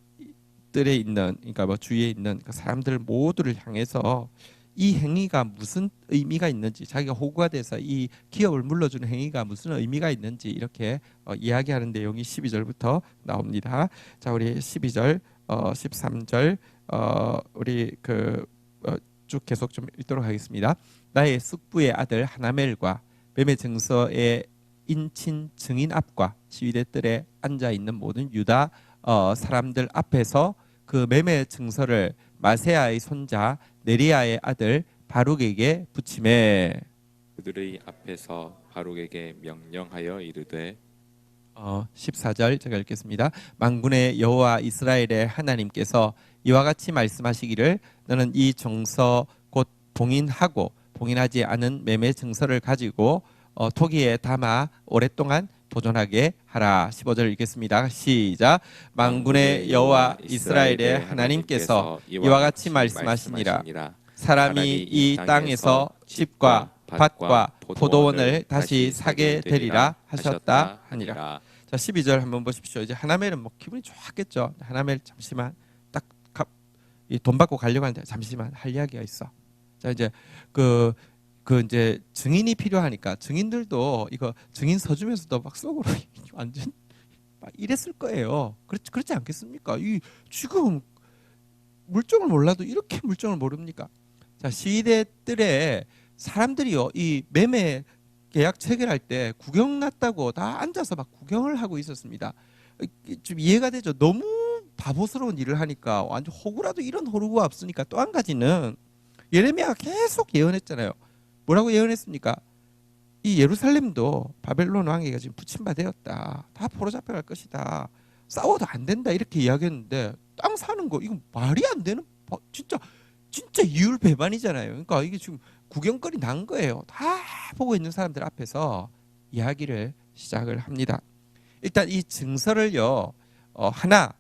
들에 있는 그러니까 뭐 주위에 있는 그 사람들 모두를 향해서 이 행위가 무슨 의미가 있는지 자기가 호구가 돼서 이 기업을 물러주는 행위가 무슨 의미가 있는지 이렇게 이야기하는 내용이 12절부터 나옵니다. 자, 우리 12절, 13절 우리 쭉 계속 좀 읽도록 하겠습니다. 나의 숙부의 아들 하나멜과 매매 증서의 인친 증인 앞과 시위대 뜰에 앉아 있는 모든 유다 사람들 앞에서 그 매매 증서를 마세아의 손자 네리야의 아들 바룩에게 붙이매. 그들의 앞에서 바룩에게 명령하여 이르되 14절 제가 읽겠습니다. 만군의 여호와 이스라엘의 하나님께서 이와 같이 말씀하시기를 너는 이 증서 곧 봉인하고 봉인하지 않은 매매 증서를 가지고 토기에 담아 오랫동안 보존하게 하라. 15절 읽겠습니다. 시작. 만군의 여호와 이스라엘의 하나님께서 이와 같이 말씀하시니라. 사람이 이 땅에서 집과 밭과 포도원을 다시 사게 되리라 하셨다 하니라. 자, 12절 한번 보십시오. 이제 하나멜은 뭐 기분이 좋았겠죠. 하나멜 잠시만 딱 돈 받고 가려고 하는데 잠시만 할 이야기가 있어. 자, 이제 그 이제 증인이 필요하니까 증인들도 이거 증인 서주면서도 막 속으로 완전 막 이랬을 거예요. 그렇지 않겠습니까? 이 지금 물정을 몰라도 이렇게 물정을 모릅니까? 자, 시위대들의 사람들이요, 이 매매 계약 체결할 때 구경 났다고 다 앉아서 막 구경을 하고 있었습니다. 좀 이해가 되죠? 너무 바보스러운 일을 하니까 완전 호구라도 이런 호구가 없으니까. 또 한 가지는 예레미야가 계속 예언했잖아요. 뭐라고 예언했습니까? 이 예루살렘도 바벨론 왕에게 지금 붙임바되었다. 다 포로 잡혀갈 것이다. 싸워도 안 된다. 이렇게 이야기했는데 땅 사는 거 이건 말이 안 되는 진짜 이율배반이잖아요. 그러니까 이게 지금 구경거리 난 거예요. 다 보고 있는 사람들 앞에서 이야기를 시작을 합니다. 일단 이 증서를요 하나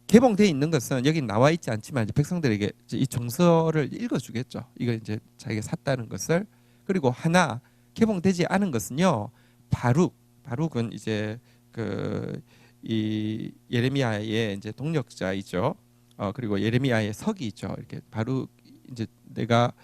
개봉되어 있는 것은 여기 나와 있지 않지만 이제 백성들에게 이 정서를 읽어주겠죠. 이거 이제 자기가 샀다는 것을. 그리고 하나 개봉되지 않은 것은요. 바룩은 이제 이 예레미야의 이제 동력자이죠. 그리고 예레미야의 석이 있죠. 이렇게 바룩 이제 내가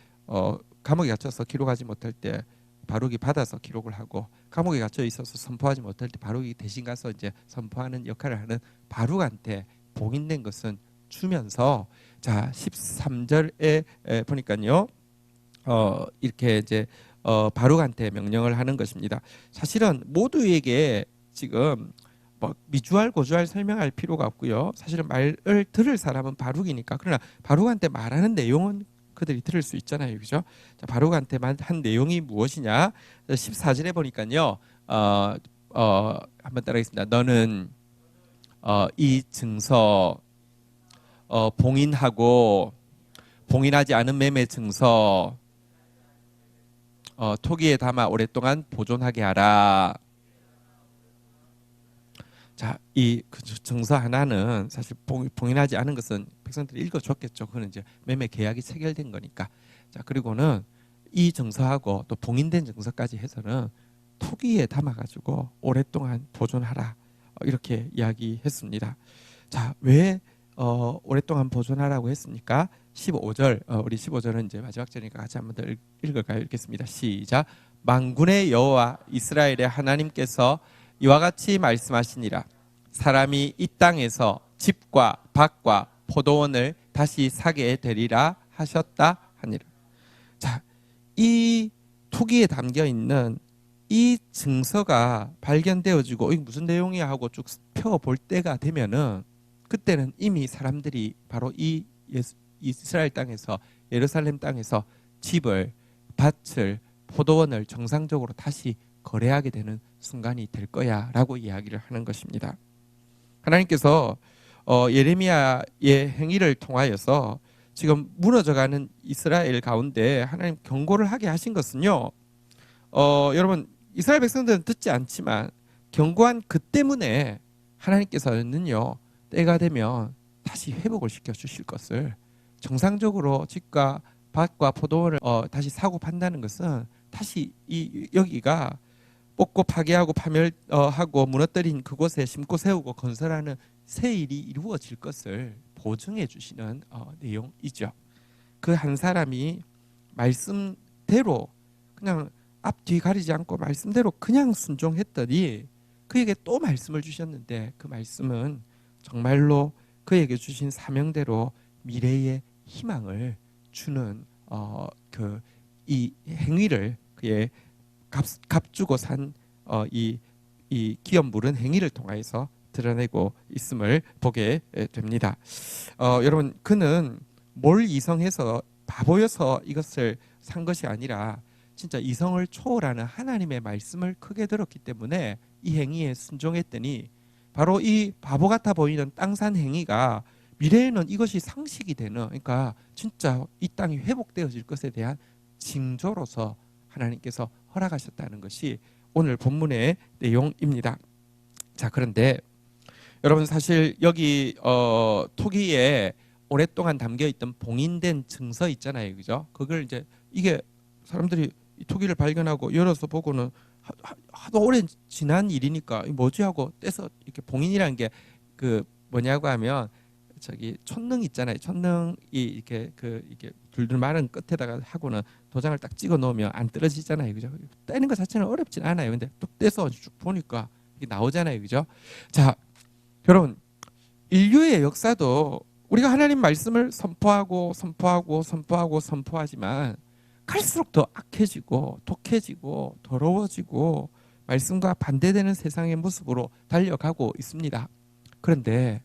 감옥에 갇혀서 기록하지 못할 때 바룩이 받아서 기록을 하고 감옥에 갇혀 있어서 선포하지 못할 때 바룩이 대신 가서 이제 선포하는 역할을 하는 바룩한테 봉인된 것은 주면서 자 13절에 보니까요 이렇게 이제 바룩한테 명령을 하는 것입니다. 사실은 모두에게 지금 뭐 미주알 고주알 설명할 필요가 없고요. 사실은 말을 들을 사람은 바룩이니까. 그러나 바룩한테 말하는 내용은 그들이 들을 수 있잖아요. 그죠? 자, 바룩한테만 한 내용이 무엇이냐? 14절에 보니까요. 한번 따라하겠습니다. 너는 이 증서 봉인하고 봉인하지 않은 매매 증서 토기에 담아 오랫동안 보존하게 하라. 자, 이 증서 하나는 사실 봉인하지 않은 것은 백성들이 읽어줬겠죠. 그거는 이제 매매 계약이 체결된 거니까. 자, 그리고는 이 증서하고 또 봉인된 증서까지 해서는 토기에 담아가지고 오랫동안 보존하라. 이렇게 이야기했습니다. 자, 왜 오랫동안 보존하라고 했습니까? 15절, 우리 15절은 이제 마지막 절이니까 같이 한번 더 읽을까요? 읽겠습니다. 시작. 만군의 여호와 이스라엘의 하나님께서 이와 같이 말씀하시니라. 사람이 이 땅에서 집과 밭과 포도원을 다시 사게 되리라 하셨다 하니라. 자, 이 토기에 담겨 있는 이 증서가 발견되어지고 이게 무슨 내용이야 하고 쭉 펴볼 때가 되면은 그때는 이미 사람들이 바로 이 이스라엘 땅에서 예루살렘 땅에서 집을 밭을 포도원을 정상적으로 다시 거래하게 되는 순간이 될 거야 라고 이야기를 하는 것입니다. 하나님께서 예레미야의 행위를 통하여서 지금 무너져가는 이스라엘 가운데 하나님 경고를 하게 하신 것은요. 여러분 이스라엘 백성들은 듣지 않지만 경고한 그 때문에 하나님께서는요. 때가 되면 다시 회복을 시켜주실 것을 정상적으로 집과 밭과 포도원을 다시 사고 판다는 것은 다시 여기가 뽑고 파괴하고 파멸하고 무너뜨린 그곳에 심고 세우고 건설하는 새 일이 이루어질 것을 보증해 주시는 내용이죠. 그 한 사람이 말씀대로 그냥 앞뒤 가리지 않고 말씀대로 그냥 순종했더니 그에게 또 말씀을 주셨는데 그 말씀은 정말로 그에게 주신 사명대로 미래의 희망을 주는 이 행위를 그의 값주고 산 이 기업 물은 행위를 통해서 드러내고 있음을 보게 됩니다. 여러분 그는 뭘 이성해서 바보여서 이것을 산 것이 아니라 진짜 이성을 초월하는 하나님의 말씀을 크게 들었기 때문에 이 행위에 순종했더니 바로 이 바보 같아 보이는 땅 산 행위가 미래에는 이것이 상식이 되는 그러니까 진짜 이 땅이 회복되어질 것에 대한 징조로서 하나님께서 허락하셨다는 것이 오늘 본문의 내용입니다. 자, 그런데 여러분 사실 여기 토기에 오랫동안 담겨 있던 봉인된 증서 있잖아요, 그죠? 그걸 이제 이게 사람들이 이 토기를 발견하고 열어서 보고는 하도 오래 지난 일이니까 뭐지 하고 떼서 이렇게 봉인이라는 게 그 뭐냐고 하면 저기 촌능 있잖아요. 촌능이 이렇게 이게 둘둘 마른 끝에다가 하고는 도장을 딱 찍어 놓으면 안 떨어지잖아요, 그죠? 떼는 것 자체는 어렵진 않아요. 근데 뚝 떼서 쭉 보니까 이게 나오잖아요, 그죠? 자, 여러분 인류의 역사도 우리가 하나님 말씀을 선포하지만 갈수록 더 악해지고 독해지고 더러워지고 말씀과 반대되는 세상의 모습으로 달려가고 있습니다. 그런데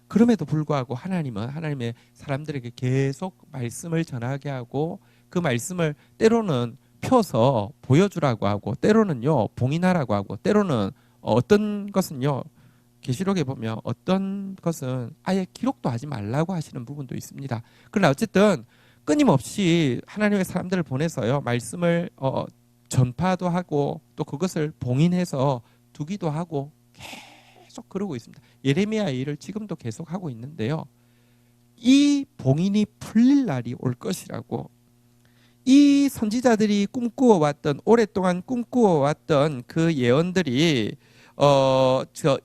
그럼에도 불구하고 하나님은 하나님의 사람들에게 계속 말씀을 전하게 하고 그 말씀을 때로는 펴서 보여주라고 하고 때로는요 봉인하라고 하고 때로는 어떤 것은요 계시록에 보면 어떤 것은 아예 기록도 하지 말라고 하시는 부분도 있습니다. 그러나 어쨌든 끊임없이 하나님의 사람들을 보내서요 말씀을 전파도 하고 또 그것을 봉인해서 두기도 하고 계속 그러고 있습니다. 예레미야의 일을 지금도 계속 하고 있는데요. 이 봉인이 풀릴 날이 올 것이라고 이 선지자들이 오랫동안 꿈꾸어왔던 그 예언들이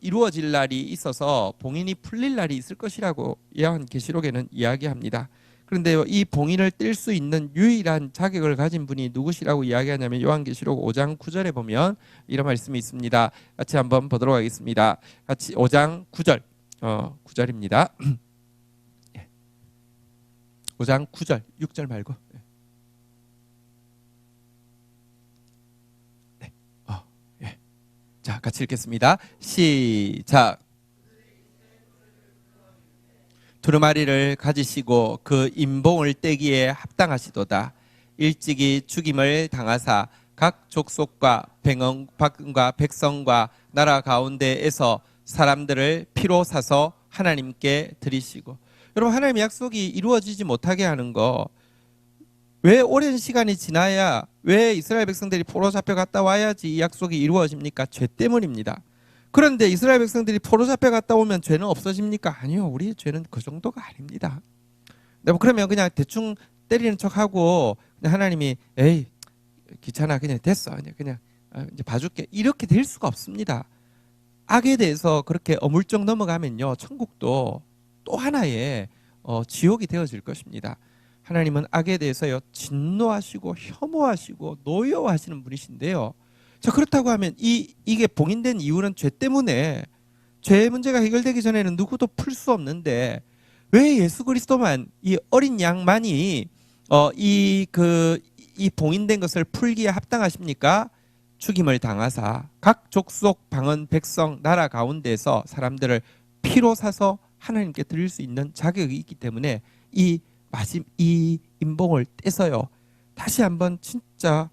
이루어질 날이 있어서 봉인이 풀릴 날이 있을 것이라고 요한 계시록에는 이야기합니다. 그런데 이 봉인을 뗄 수 있는 유일한 자격을 가진 분이 누구시라고 이야기하냐면 요한계시록 5장 9절에 보면 이런 말씀이 있습니다. 같이 한번 보도록 하겠습니다. 같이 5장 9절 9절입니다. 5장 9절 6절 말고 네. 예. 자, 같이 읽겠습니다. 시작. 두루마리를 가지시고 그 임봉을 떼기에 합당하시도다. 일찍이 죽임을 당하사 각 족속과 백성과 백성과 나라 가운데에서 사람들을 피로 사서 하나님께 드리시고. 여러분, 하나님의 약속이 이루어지지 못하게 하는 거, 왜 오랜 시간이 지나야, 왜 이스라엘 백성들이 포로 잡혀 갔다 와야지 이 약속이 이루어집니까? 죄 때문입니다. 그런데 이스라엘 백성들이 포로 잡혀 갔다 오면 죄는 없어집니까? 아니요, 우리의 죄는 그 정도가 아닙니다. 그러면 그냥 대충 때리는 척하고 하나님이 에이 귀찮아 그냥 됐어 그냥 이제 봐줄게 이렇게 될 수가 없습니다. 악에 대해서 그렇게 어물쩍 넘어가면요, 천국도 또 하나의 지옥이 되어질 것입니다. 하나님은 악에 대해서요 진노하시고 혐오하시고 노여워하시는 분이신데요. 자, 그렇다고 하면 이게 봉인된 이유는 죄 때문에, 죄의 문제가 해결되기 전에는 누구도 풀 수 없는데 왜 예수 그리스도만, 이 어린 양만이 이 봉인된 것을 풀기에 합당하십니까? 죽임을 당하사 각 족속 방언 백성 나라 가운데서 사람들을 피로 사서 하나님께 드릴 수 있는 자격이 있기 때문에 이 임봉을 떼서요 다시 한번 진짜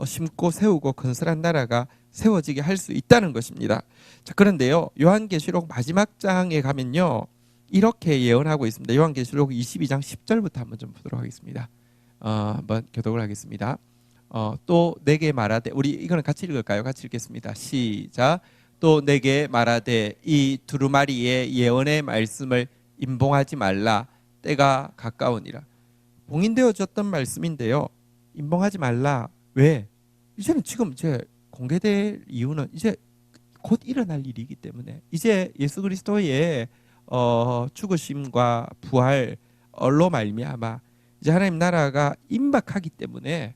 심고 세우고 건설한 나라가 세워지게 할 수 있다는 것입니다. 자, 그런데요, 요한계시록 마지막 장에 가면요 이렇게 예언하고 있습니다. 요한계시록 22장 10절부터 한번 좀 보도록 하겠습니다. 한번 교독을 하겠습니다. 또 내게 말하되, 우리 이거는 같이 읽을까요? 같이 읽겠습니다. 시작. 또 내게 말하되 이 두루마리의 예언의 말씀을 임봉하지 말라. 때가 가까우니라. 봉인되어졌던 말씀인데요. 임봉하지 말라. 왜? 이제는 지금 이제 공개될 이유는 이제 곧 일어날 일이기 때문에, 이제 예수 그리스도의 죽으심과 부활로 말미암아 이제 하나님 나라가 임박하기 때문에,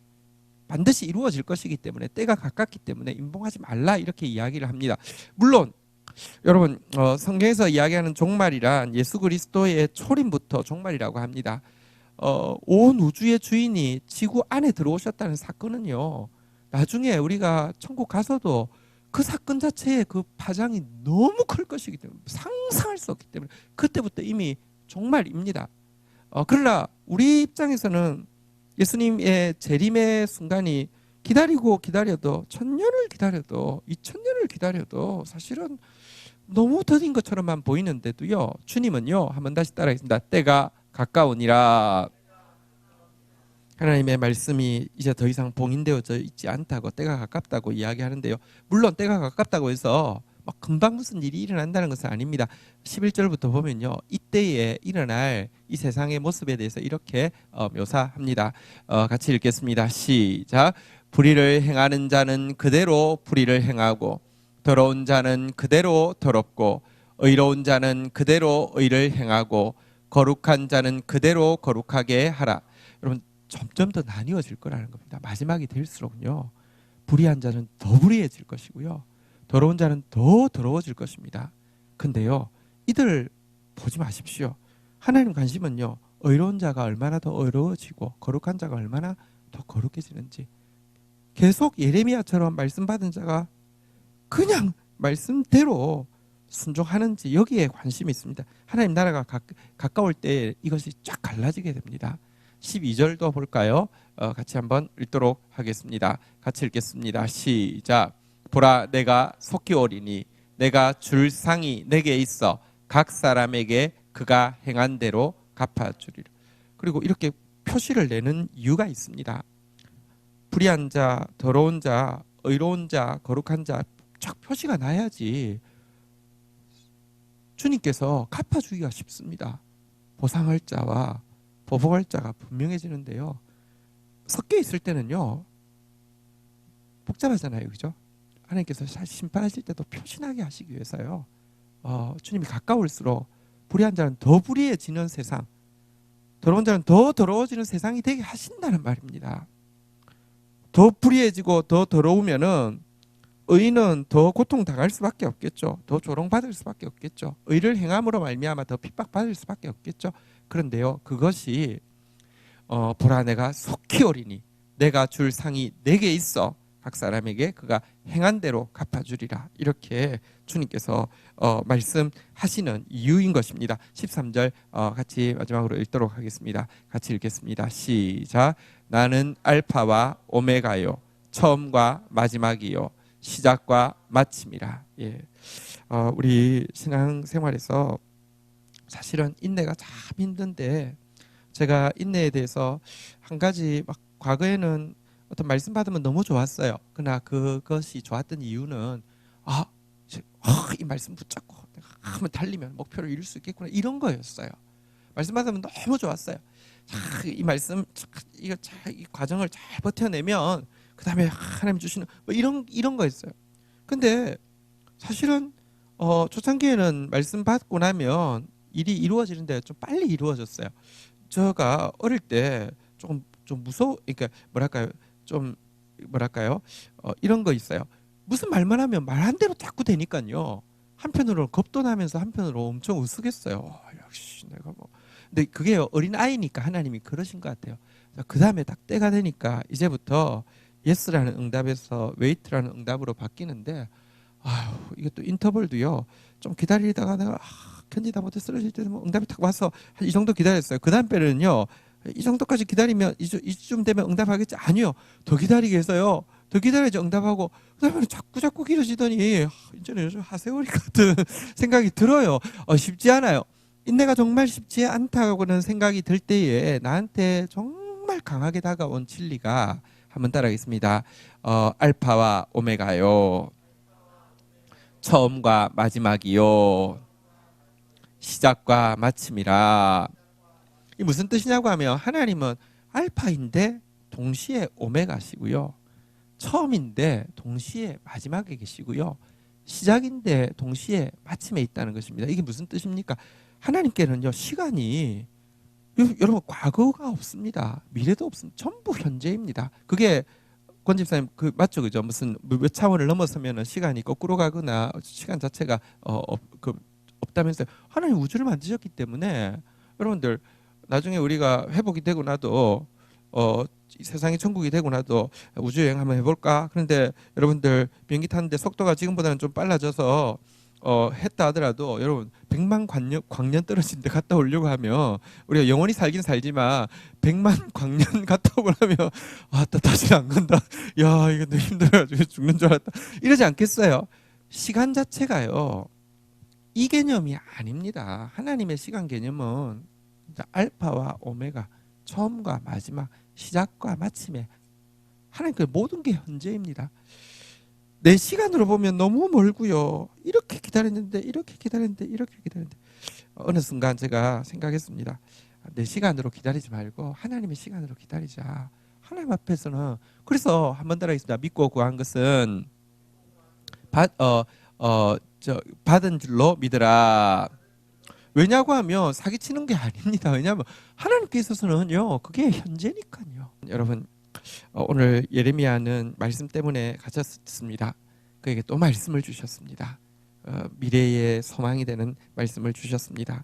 반드시 이루어질 것이기 때문에, 때가 가깝기 때문에 임봉하지 말라 이렇게 이야기를 합니다. 물론 여러분, 성경에서 이야기하는 종말이란 예수 그리스도의 초림부터 종말이라고 합니다. 온 우주의 주인이 지구 안에 들어오셨다는 사건은요, 나중에 우리가 천국 가서도 그 사건 자체의 그 파장이 너무 클 것이기 때문에, 상상할 수 없기 때문에 그때부터 이미 종말입니다. 그러나 우리 입장에서는 예수님의 재림의 순간이 기다리고 기다려도 1000년을 기다려도 2000년을 기다려도 사실은 너무 더딘 것처럼만 보이는데도요, 주님은요, 한번 다시 따라하겠습니다. 때가 가까우니라. 하나님의 말씀이 이제 더 이상 봉인되어져 있지 않다고, 때가 가깝다고 이야기하는데요, 물론 때가 가깝다고 해서 막 금방 무슨 일이 일어난다는 것은 아닙니다. 11절부터 보면요, 이때에 일어날 이 세상의 모습에 대해서 이렇게 묘사합니다. 같이 읽겠습니다. 시작. 불의를 행하는 자는 그대로 불의를 행하고, 더러운 자는 그대로 더럽고, 의로운 자는 그대로 의를 행하고, 거룩한 자는 그대로 거룩하게 하라. 여러분, 점점 더 나뉘어질 거라는 겁니다. 마지막이 될수록요, 불의한 자는 더 불의해질 것이고요, 더러운 자는 더 더러워질 것입니다. 근데요, 이들 보지 마십시오. 하나님 관심은요, 의로운 자가 얼마나 더 의로워지고 거룩한 자가 얼마나 더 거룩해지는지, 계속 예레미야처럼 말씀 받은 자가 그냥 말씀대로 순종하는지, 여기에 관심이 있습니다. 하나님 나라가 가까울 때 이것이 쫙 갈라지게 됩니다. 12절도 볼까요? 같이 한번 읽도록 하겠습니다. 같이 읽겠습니다. 시작. 보라, 내가 속히 오리니 내가 줄 상이 내게 있어 각 사람에게 그가 행한 대로 갚아주리라. 그리고 이렇게 표시를 내는 이유가 있습니다. 불의한 자, 더러운 자, 의로운 자, 거룩한 자 쫙 표시가 나야지 주님께서 갚아주기가 쉽습니다. 보상할 자와 보복할 자가 분명해지는데요, 섞여 있을 때는요 복잡하잖아요, 그죠? 하나님께서 심판하실 때도 표시나게 하시기 위해서요, 주님이 가까울수록 불의한 자는 더 불의해지는 세상, 더러운 자는 더 더러워지는 세상이 되게 하신다는 말입니다. 더 불의해지고 더 더러우면은 의인은 더 고통당할 수밖에 없겠죠. 더 조롱받을 수밖에 없겠죠. 의를 행함으로 말미암아 더 핍박받을 수밖에 없겠죠. 그런데요, 그것이 보라, 내가 속히 오리니 내가 줄 상이 내게 있어 각 사람에게 그가 행한 대로 갚아주리라. 이렇게 주님께서 말씀하시는 이유인 것입니다. 13절 같이 마지막으로 읽도록 하겠습니다. 같이 읽겠습니다. 시작. 나는 알파와 오메가요, 처음과 마지막이요, 시작과 마침이라. 예. 우리 신앙생활에서 사실은 인내가 참 힘든데, 제가 인내에 대해서 한 가지 막 과거에는 어떤 말씀 받으면 너무 좋았어요. 그러나 그것이 좋았던 이유는 이 말씀 붙잡고 내가 한번 달리면 목표를 이룰 수 있겠구나, 이런 거였어요. 말씀 받으면 너무 좋았어요. 이 말씀 이 과정을 잘 버텨내면 그 다음에 하나님 주시는 뭐 이런 거였어요. 근데 사실은 초창기에는 말씀 받고 나면 일이 이루어지는데 좀 빨리 이루어졌어요. 제가 어릴 때 좀 무서워, 그러니까 뭐랄까요, 이런 거 있어요. 무슨 말만 하면 말한 대로 자꾸 되니까요. 한편으로 겁도 나면서 한편으로 엄청 으쓱했어요. 역시 내가 뭐. 근데 그게 어린 아이니까 하나님이 그러신 것 같아요. 그 다음에 딱 때가 되니까 이제부터 예스라는 응답에서 웨이트라는 응답으로 바뀌는데, 이것도 인터벌도요. 좀 기다리다가 내가 견디다 못해 쓰러질 때 응답이 딱 와서 한 이 정도 기다렸어요. 그 다음 때는요, 이 정도까지 기다리면 이쯤 되면 응답하겠지? 아니요, 더 기다리게 해서요. 더 기다려야지 응답하고, 그다음에 자꾸 길어지더니 이제는 요즘 하세월이 같은 생각이 들어요. 쉽지 않아요. 인내가 정말 쉽지 않다고는 생각이 들 때에 나한테 정말 강하게 다가온 진리가, 한번 따라하겠습니다. 알파와 오메가요, 처음과 마지막이요, 시작과 마침이라. 이 무슨 뜻이냐고 하면, 하나님은 알파인데 동시에 오메가시고요, 처음인데 동시에 마지막에 계시고요, 시작인데 동시에 마침에 있다는 것입니다. 이게 무슨 뜻입니까? 하나님께는요, 시간이, 여러분, 과거가 없습니다. 미래도 없습니다. 전부 현재입니다. 그게 권 집사님 맞죠, 그죠? 무슨 몇 차원을 넘어서면은 시간이 거꾸로 가거나 시간 자체가 없다면서요. 하나님 우주를 만드셨기 때문에 여러분들, 나중에 우리가 회복이 되고 나도 세상이 천국이 되고 나도 우주 여행 한번 해볼까? 그런데 여러분들, 비행기 타는데 속도가 지금보다는 좀 빨라져서 했다 하더라도, 여러분 100만 광년 떨어진 데 갔다 오려고 하면, 우리가 영원히 살긴 살지만 100만 광년 갔다 오고 나면 다시 안 간다. 야, 이거 너무 힘들어가지고 죽는 줄 알았다. 이러지 않겠어요? 시간 자체가요, 이 개념이 아닙니다. 하나님의 시간 개념은 알파와 오메가, 처음과 마지막, 시작과 마침에, 하나님께 모든 게 현재입니다. 내 시간으로 보면 너무 멀고요. 이렇게 기다렸는데 어느 순간 제가 생각했습니다. 내 시간으로 기다리지 말고 하나님의 시간으로 기다리자. 하나님 앞에서는, 그래서 한번 따라하겠습니다. 믿고 구한 것은 받은 줄로 믿으라. 왜냐고 하면 사기치는 게 아닙니다. 왜냐하면 하나님께 있어서는요, 그게 현재니까요. 여러분, 오늘 예레미야는 말씀 때문에 갇혔습니다. 그에게 또 말씀을 주셨습니다. 미래의 소망이 되는 말씀을 주셨습니다.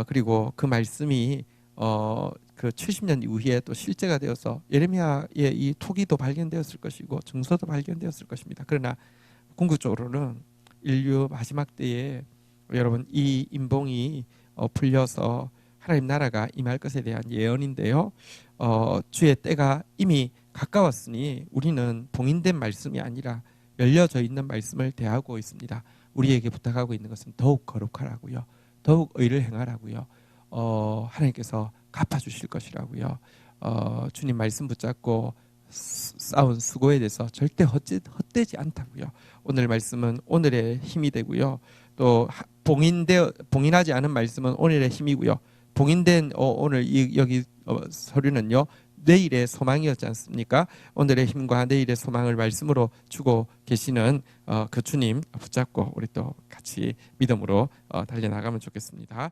그리고 그 말씀이 그 70년 이후에 또 실제가 되어서 예레미야의 이 토기도 발견되었을 것이고 증서도 발견되었을 것입니다. 그러나 궁극적으로는 인류 마지막 때에 여러분, 이 인봉이 풀려서 하나님 나라가 임할 것에 대한 예언인데요. 주의 때가 이미 가까웠으니 우리는 봉인된 말씀이 아니라 열려져 있는 말씀을 대하고 있습니다. 우리에게 부탁하고 있는 것은 더욱 거룩하라고요, 더욱 의를 행하라고요, 하나님께서 갚아주실 것이라고요. 주님 말씀 붙잡고 쌓은 수고에 대해서 절대 헛되지 않다고요. 오늘 말씀은 오늘의 힘이 되고요, 또 봉인하지 않은 말씀은 오늘의 힘이고요, 봉인된 오늘 여기 서류는요, 내일의 소망이었지 않습니까? 오늘의 힘과 내일의 소망을 말씀으로 주고 계시는 그 주님 붙잡고 우리 또 같이 믿음으로 달려나가면 좋겠습니다.